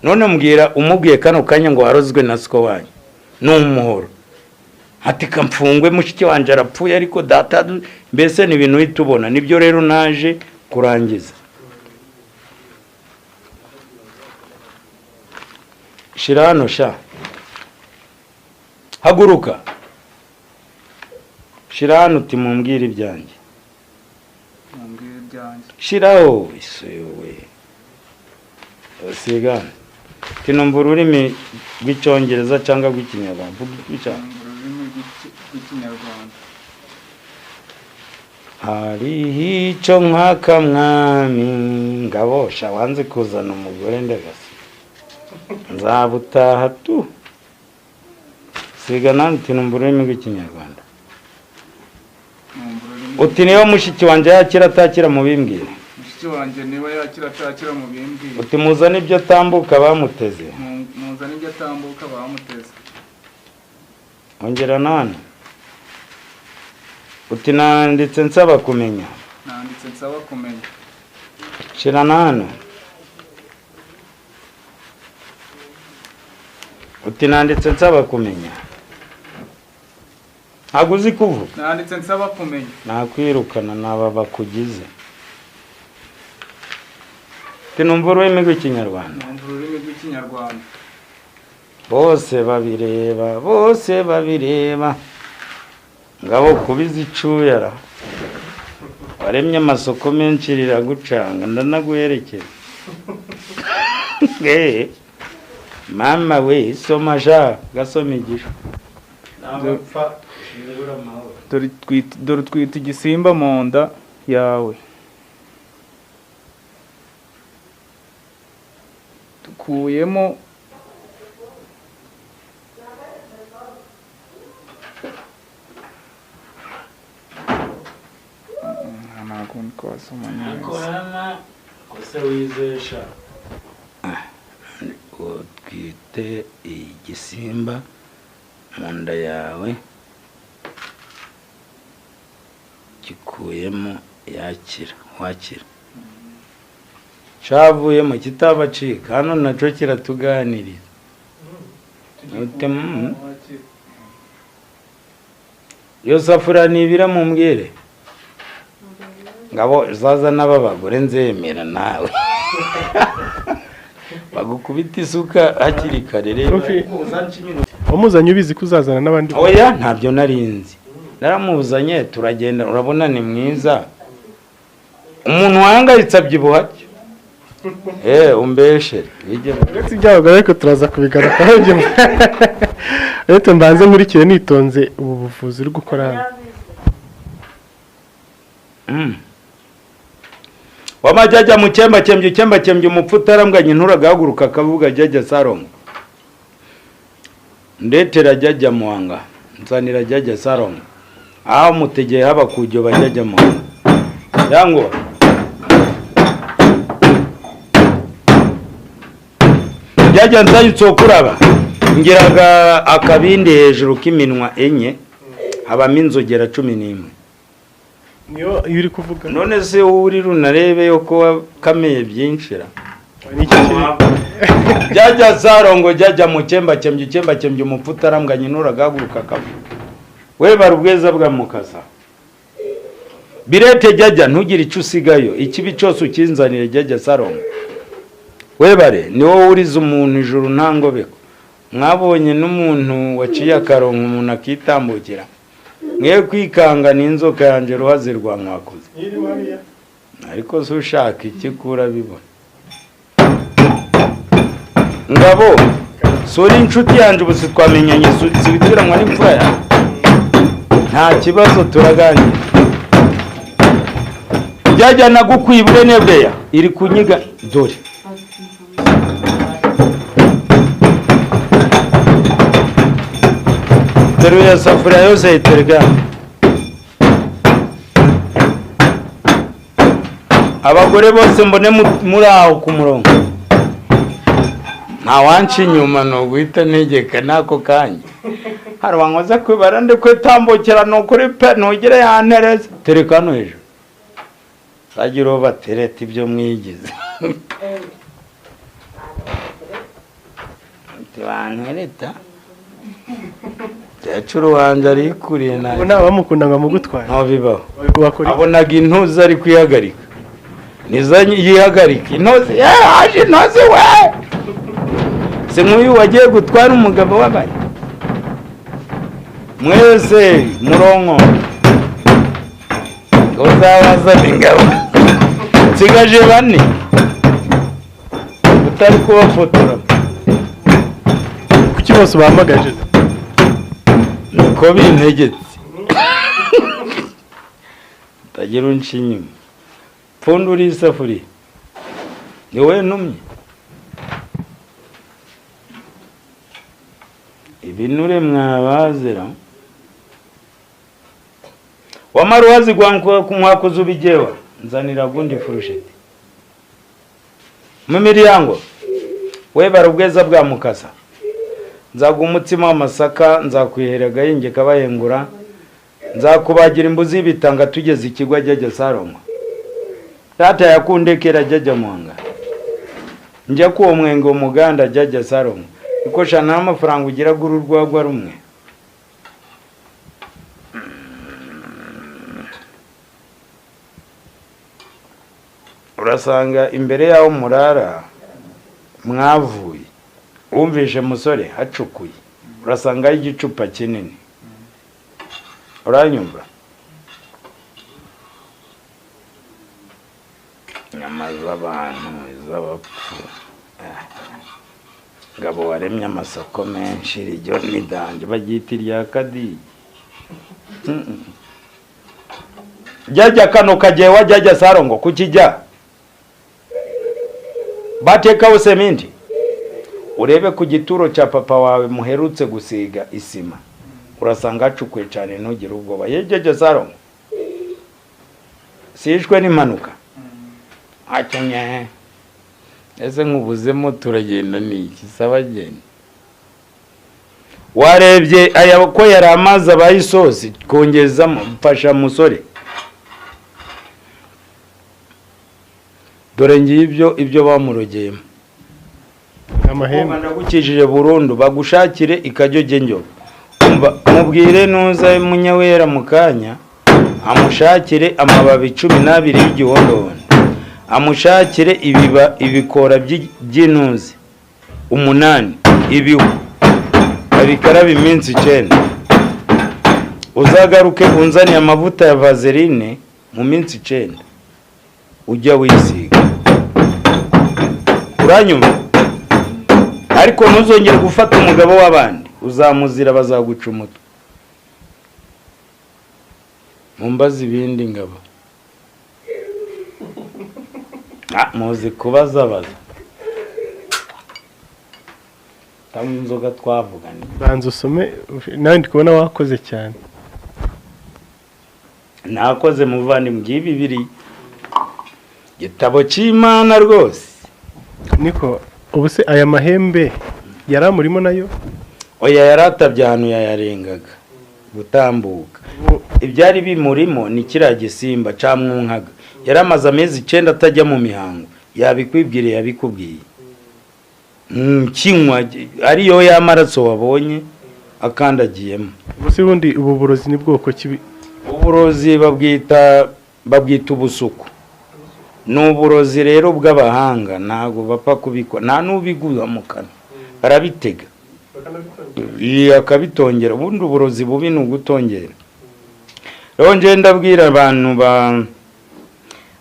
none mbwira umubwiye kano kanya ngo warozwe na siko wanyu n'umuhoro ati kamfungwe mushike wanje arapfuye ariko data mbese ni ibintu bitubona nibyo rero naje kurangiza Shirano sha haguruka Shirano uti mumbwire ibyanjye shiraho isewe sigana tinumva ururimi rw'icyongereza cyangwa rw'ikinyarwanda hari hico nkaka mwami ngabosha wanze kuzana umugore ndagase nzabutaha tu sigana tinumva ururimi rw'ikinyarwanda uti niyo mushiki wanje yakira atakira mu bimbwira mushiki wanje niba yakira atakira mu bimbwira uti muzana ibyo tambuka bamuteze muzana ibyo tambuka bamuteze ongera nane uti nanditse nsaba kumenya shira nane uti nanditse nsaba kumenya haguzi kuvuga nanditse nsaba kumenya nakwirukana naba bakugize tinumva ururimi rw'ikinyarwanda bose babireba ngabo kubiza icuyara waremye amasoko menshi riragucanga ndanaguherekeza mama we soma sha gasoma igisho nabapfa dore twita igisimba mu nda yawe dukuyemo ntabwo twasoma neza kose wizesha ufite igisimba mu nda yawe gikuyemo wakira cavuyemo kitabacika hano naco kiratuganiriza iyo safuriya nibira mumbwire ngabo zaza n'abagore nzemera nawe bagukubita isuka hakiri kare rero wamuzanye ubizi ko uzazana n'abandi oya ntabyo narinzi naramuzanye turagenda urabona ni mwiza umuntu wahangayitse abyibuha umbeshere uretse iby'abagore ariko turaza kubigarukaho rero mbanze nkurikire nitonze ubu buvuzi uri gukora hano wamajyajya mu cyembakembye umupfu utarambwanye nturagahaguruka akavuga jyajya Sarongo ndetera jyajya muhanga nzanira jyajya Sarongo aho mutegeye haba kujyo bajyajya muhanga yango jyajya nzayitso kuraba ngiraga akabindi hejuru k'iminwa enye habamo inzogera 11 niyo uri kuvuga none se uri runarebe yuko wakameye byinshira jyajya Sarongo jyajya mu cyembakembye umupfu utarambwanye nturagahaguruka akavuga we barubweza bwa mukasa birete jyajya ntugire icyo usigayo ikibi cyose ukinzanire jyajya Sarongo we bare ni wowe uriza umuntu ijuru ntangobeko mwabonye n'umuntu waciye akarongo umuntu akitambukira mwe kwikanga n'inzoka yanje ruhaze rwa mwakoze ariko se ushaka iki kura bibona ngabo sori inshuti yanje ubu twamenyanye zibitiranwa n'imfura ya nta kibazo turaganira jyajya nagukwibwe nebweya iri kunyiga dore teruye safuriya yose yiterega abagore bose mbone muri aho ku murongo nta wanca inyuma no guhita ntegeka nako kanya hari wankoze kwibara ndi kwitambukira nukuri pe ntugire yantereza tereka hano hejuru sagira uwo batereta ibyo mwigize bantereta cyacuru wanje ari kuriye nayo naba bamukunda ngo amugutware nto bibaho abonaga intuzi ari kwihagarika nizanye yihagarika intuzi haje intuzi we se nk'uyu wagiye gutwara umugabo w'abari mwese muronko uzabazana ingabo nsigaje bane utari kubafotora kuki bose bahamagaje nuko bintegetse utagira unca inyuma pfundura isafuriya ni wowe ntumye ibinure mwabazira wamara uwazi kumwakuza ubigewa nzanira gundi furusheti mu miryango we barubweza bwa mukasa nzaga umutsima w'amasaka nzakwiheraga yinge kabahengura nzakubagira imbuzi y'ibitanga tugeze ikigwa jyajya Sarongo tata yakundekera jyajya muhanga njya kuwo mwenge umuganda jyajya Sarongo iko shana amafaranga ugira guru rwagwa rumwe urasanga imbere yaho murara mwavuye wumvishe musore hacukuye urasanga igicupa kinini uranyumva nyama z'abantu z'abapfu ngabo waremye amasoko menshi rijyo nidanje bagita irya kadi jyajya kano kagiye wajyajya Sarongo kukijya batekaho sementi urebe ku gituro cya papa wawe muherutse gusiga isima urasanga hacukuye cyane ntugire ubwoba yejeje Sarongo sishwe n'impanuka akenye ese nkubuzemo turagenda niki sabageni warebye aya ko yari amazi abaye isosi kongezamo mfasha musore. Dore ngibyo ibyo bamurogeyemo. amahembe Ndagukijije burundu bagushakire ikajyoge njyo. Mubwire nuza munyawera mukanya amushakire amababi 12 y'igihondohondo. Amushakire ibikora by'inuzi 8 ibihu. Abikaraba iminsi 9. Uzagaruke unzaniye amavuta ya vaseline mu minsi 9. Ujya wisiga. Uranyumva? Ariko ntuzongere gufata umugabo w'abandi, uzamuzira bazaguca umutwe. Mumbaza ibindi ngabo. Muzi kubaza. Tamu inzoga twavuganye. banza usome nawe ndi kubona wakoze cyane. Nakoze muvandi mgibi biri. Gitabo cy'Imana rwose. Niko ubuse aya mahembe yaramurimo nayo? Oya yaratabye ahantu yayarengaga gutambuka. Ibyari bimurimo ni kiriya gisimba camwunkaga. Yaramaze amezi 9 atajya mu mihango. Yabikwibwire yabikubwiye. Kinywa ariyo y'amaraso wabonye akandagiyemo. Ubuse bundi ubu burozi ni bwoko kibi? Uburozi babwita ubusuku. N'uburozi rero bw'abahanga ntago bapfa kubikwa nta nubiguza mu kanwa barabitega akabitongera. Ubundi uburozi bubi n'ugutongera. Rero nje ndabwira abantu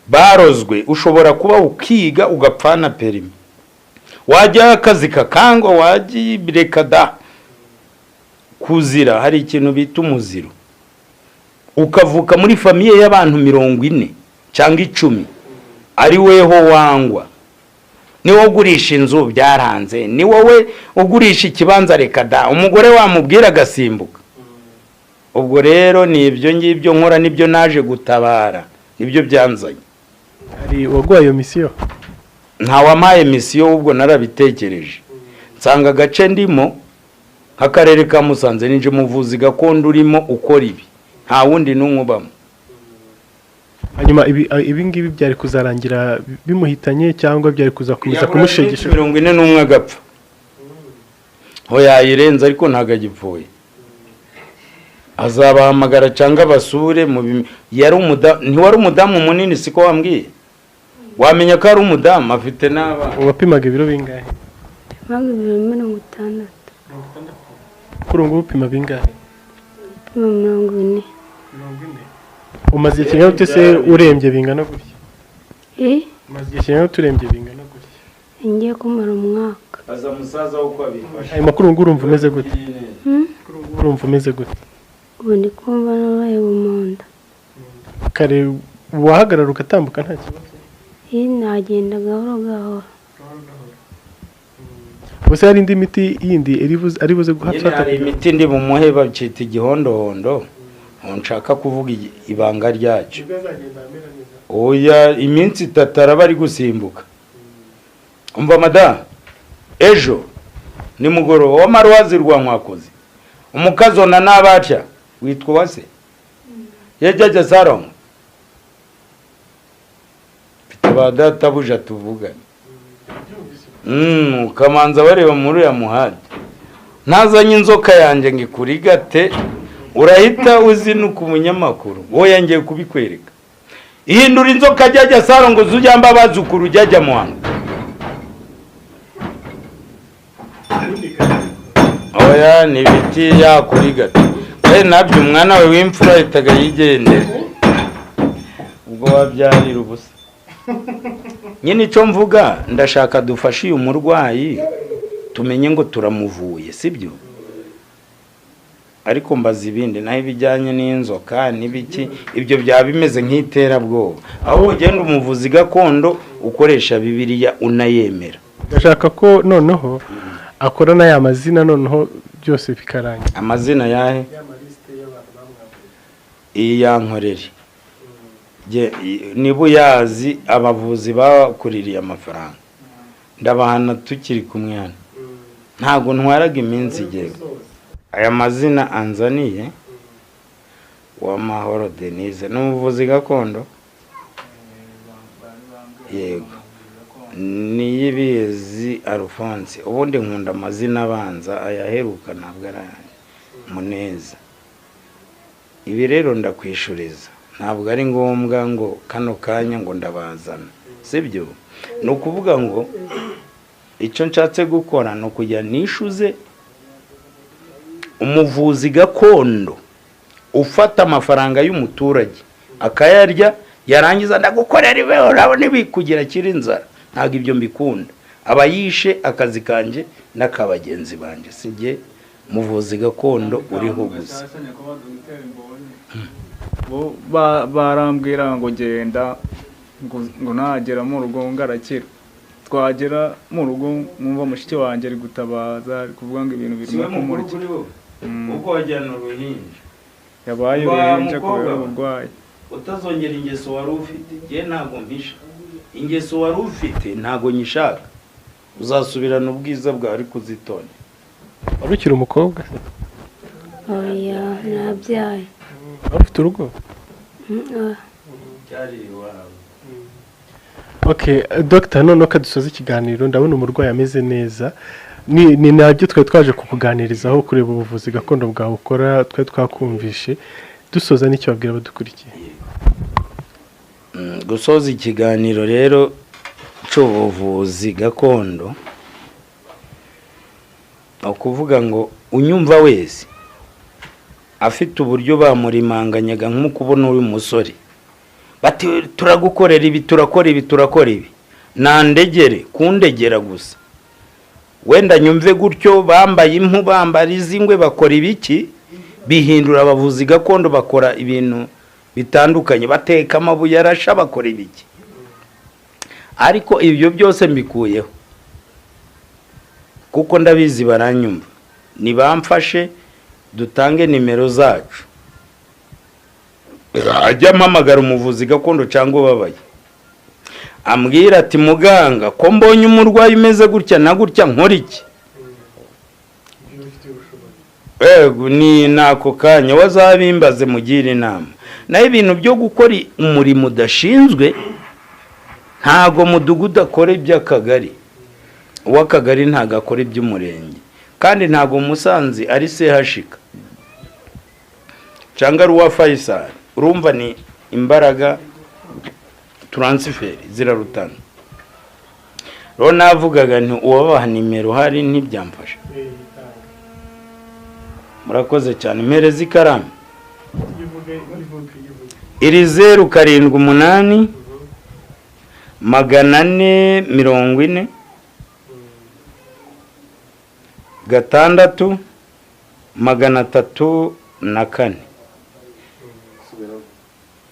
barozwe ushobora kuba ukiga ugapfana perimi, wajya akazi kakangwa wajibireka da kuzira. Hari ikintu bita umuziro, ukavuka muri famiye y'abantu 40 cyangwa 10 ari weho wangwa. Ni wowe ugurisha inzu byaranze, ni wowe ugurisha ikibanza reka da umugore wamubwira agasimbuka. Ubwo rero ni ibyo ngibyo nkora nibyo naje gutabara nibyo byanzanye. Ari wagwaye iyo misiyo? Nta wamaye misiyo ubwo narabitekereje. Nsanga gace ndimo akarere ka Musanze ninje muvuzi gakondo urimo ukora ibi. Nta wundi n'umubamo. Hanyuma ibi ngibi byari kuzarangira bimuhitanye cyangwa byari kuzakomeza kumushegesha? 41 agapfa. Hoya yirenze ariko ntagagipfuye. Azabahamagara cyangwa basure mu yari ntiwari umudamu munini siko wambwiye? Wamenya ko ari umudamu afite n'aba. Wapimaga ibiro bingahe? Pimaga ibiro 60. Kuri ngo upima bingahe? Pima 40. Umaze ikintu ute se urembye bingana gutya? Umaze ikintu turembye bingana gutya? Ngiye kumara umwaka. Aza musaza wo kwabifasha. Ayo makuru ngurumva umeze gute? Urumva umeze gute? Ubu ndi kumva nabaye bumonda. Kare wahagarara ugatambuka nta kibazo? Nagenda gahoro. Bose hari indi miti yindi ari buze guhafata? Hari imiti ndi bumuhe bacita igihondohondo. Nshaka kuvuga ibanga ryacyo. Oya iminsi 3 araba ari gusimbuka. Umva madam, ejo ni mugoro wa marwazi rwankwakoze. Umukazona nabatya witwa wase. Yejeje Sarongo. Data buja tuvuga. Kamanza bareba muri ya muhadi. Nazanye inzoka yanjye ngikurigate urahita uzinuka umunyamakuru. Wowe ngiye kubikwereka. Ihindura inzoka jyaja Sarongo zujyamba bazukuru jyaja muhanga. Oya ni biti yakurigate. Nabyo umwana we w'imfura itaga yigende. Ubwo wabyarira ubusa. Nyine icyo mvuga ndashaka dufashe uyu murwayi tumenye ngo turamuvuye sibyo. Ariko mbaza ibindi naho ibijyanye n'inzoka n'ibiki ibyo byaba bimeze nk'iterabwoba. Aho ugenda umuvuzi gakondo ukoresha Bibiliya unayemera. Ndashaka ko noneho akora na ya mazina noneho byose bikarangira. Amazina yahe? Iyankorere. Niba uyazi abavuzi bakuririye amafaranga ndabahana tukiri kumwe hano. Ntago ntwaraga iminsi igihe. aya mazina anzaniye Uwamahoro Denise ni umuvuzi gakondo. Yego, Niyibizi Alphonse. Ubundi nkunda amazina abanza, ayaheruka ntabwo ari Muneza. Ibi rero ndakwishuriza, ntabwo ari ngombwa ngo kano kanya ngo ndabazana, sibyo? Ni ukuvuga ngo icyo nshatse gukora ni ukujya nishuze umuvuzi gakondo ufata amafaranga y'umuturage akayarya, yarangiza ndagukorera ibe urabona ibikugira kiri inzara. Ntabwo ibyo mbikunda. Aba yishe akazi kanje n'akabagenzi banje. Sijye muvuzi gakondo uriho gusa. Barambwira ngo genda ngo nagera mu rugo ngarakira. Twagera mu rugo mwumva mushiki wanjye ari gutabaza, ari kuvuga ngo ibintu birimo kumurya. Uko wajyana uruhinja Yabaye uruhinja kubera uburwayi. Utazongera ingeso wari ufite. Je ntago mpisha ingeso wari ufite, ntago nyishaka. Uzasubirana ubwiza bwawe ari kuzitonda. Warukira umukobwa? oya nabyaye. Ufite urugo? Cyari iwawe. Okay, Dr. none kadusoza ikiganiro, ndabona umurwayi ameze neza. Ni nabyo twari twaje kukuganirizaho kureba ubuvuzi gakondo bwawe ukora, twari twakumvishe. Dusoza n'icyo babwira badukurikiye. Gusoza ikiganiro rero cy'ubuvuzi gakondo, ukuvuga ngo unyumva wese afite uburyo bamurimanganyaga nk'uko ubona uyu musore, bati turagukorera ibi, turakora ibi, turakora ibi, nandegere kundegera gusa. Wenda nyumve gutyo, bambaye impu, bambara izingwe, bakora ibiki, bihindura abavuzi gakondo, bakora ibintu bitandukanye, bateka amabuye arasha, bakora ibiki. Ariko ibyo byose mbikuyeho kuko ndabizi baranyumva. Nibamfashe dutange nimero zacu, ajya mpamagara umuvuzi gakondo cyangwa ubabaye, ambwira ati muganga ko mbonye umurwayi umeze gutya na gutya, nkora iki? Ni nako kanya wazabimbaze mugira inama. Naho ibintu byo gukora umurimo udashinzwe, ntago mudugudu akora iby'akagari, uw'akagari ntago akora iby'umurenge, kandi ntago Musanze ari sehashika cyangwa ari uwa Faisal. Urumva ni imbaraga transfer zirarutana. Rero navugaga nti uwabaha nimero hari ntibyamfasha. Murakoze cyane. Mpereza ikaramu. Iri 078 440 6 304.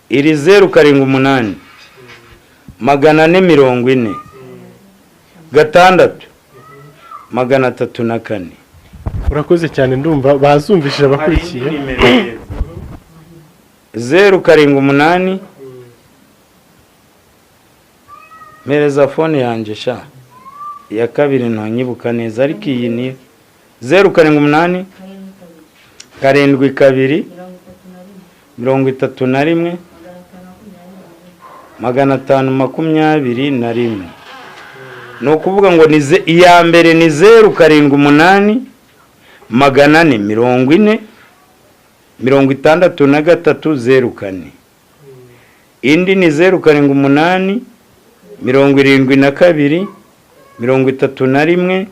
Iri 078 440 6 304. Urakoze cyane, ndumva bazumvishije abakurikiye. 078 mereza phone yanje sha ya kabiri ntonyibuka neza, ariko iyi ni 078 72 31 521. ni ukuvuga ngo ni iya mbere ni 078 440 63 indi ni 078 72 31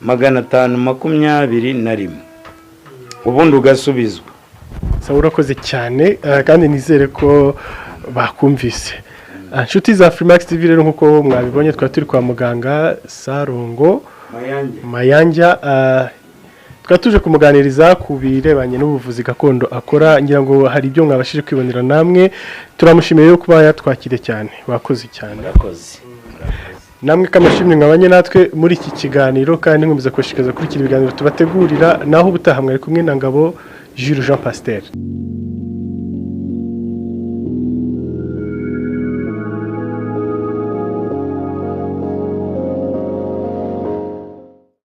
521. ubundi ugasubizwa. Sawa, urakoze cyane, kandi nizere ko bakumvise. Inshuti za Freemax TV rero nkuko mwabibonye, twari turi kwa muganga Sarongo Mayanja, twatuje kumuganiriza ku birebanye n'ubuvuzi gakondo akora. Ngira ngo hari ibyo mwabashije kwibonera namwe. Turamushimiye yo kuba yatwakire cyane. Wakoze cyane. Murakoze. Namwe kamashimwe mwabanye natwe muri iki kiganiro, kandi nkomeza kushikaza kuri iki biganiro tubategurira. Naho ubutaha mwari kumwe na Ngabo Jules Jean Pasteur.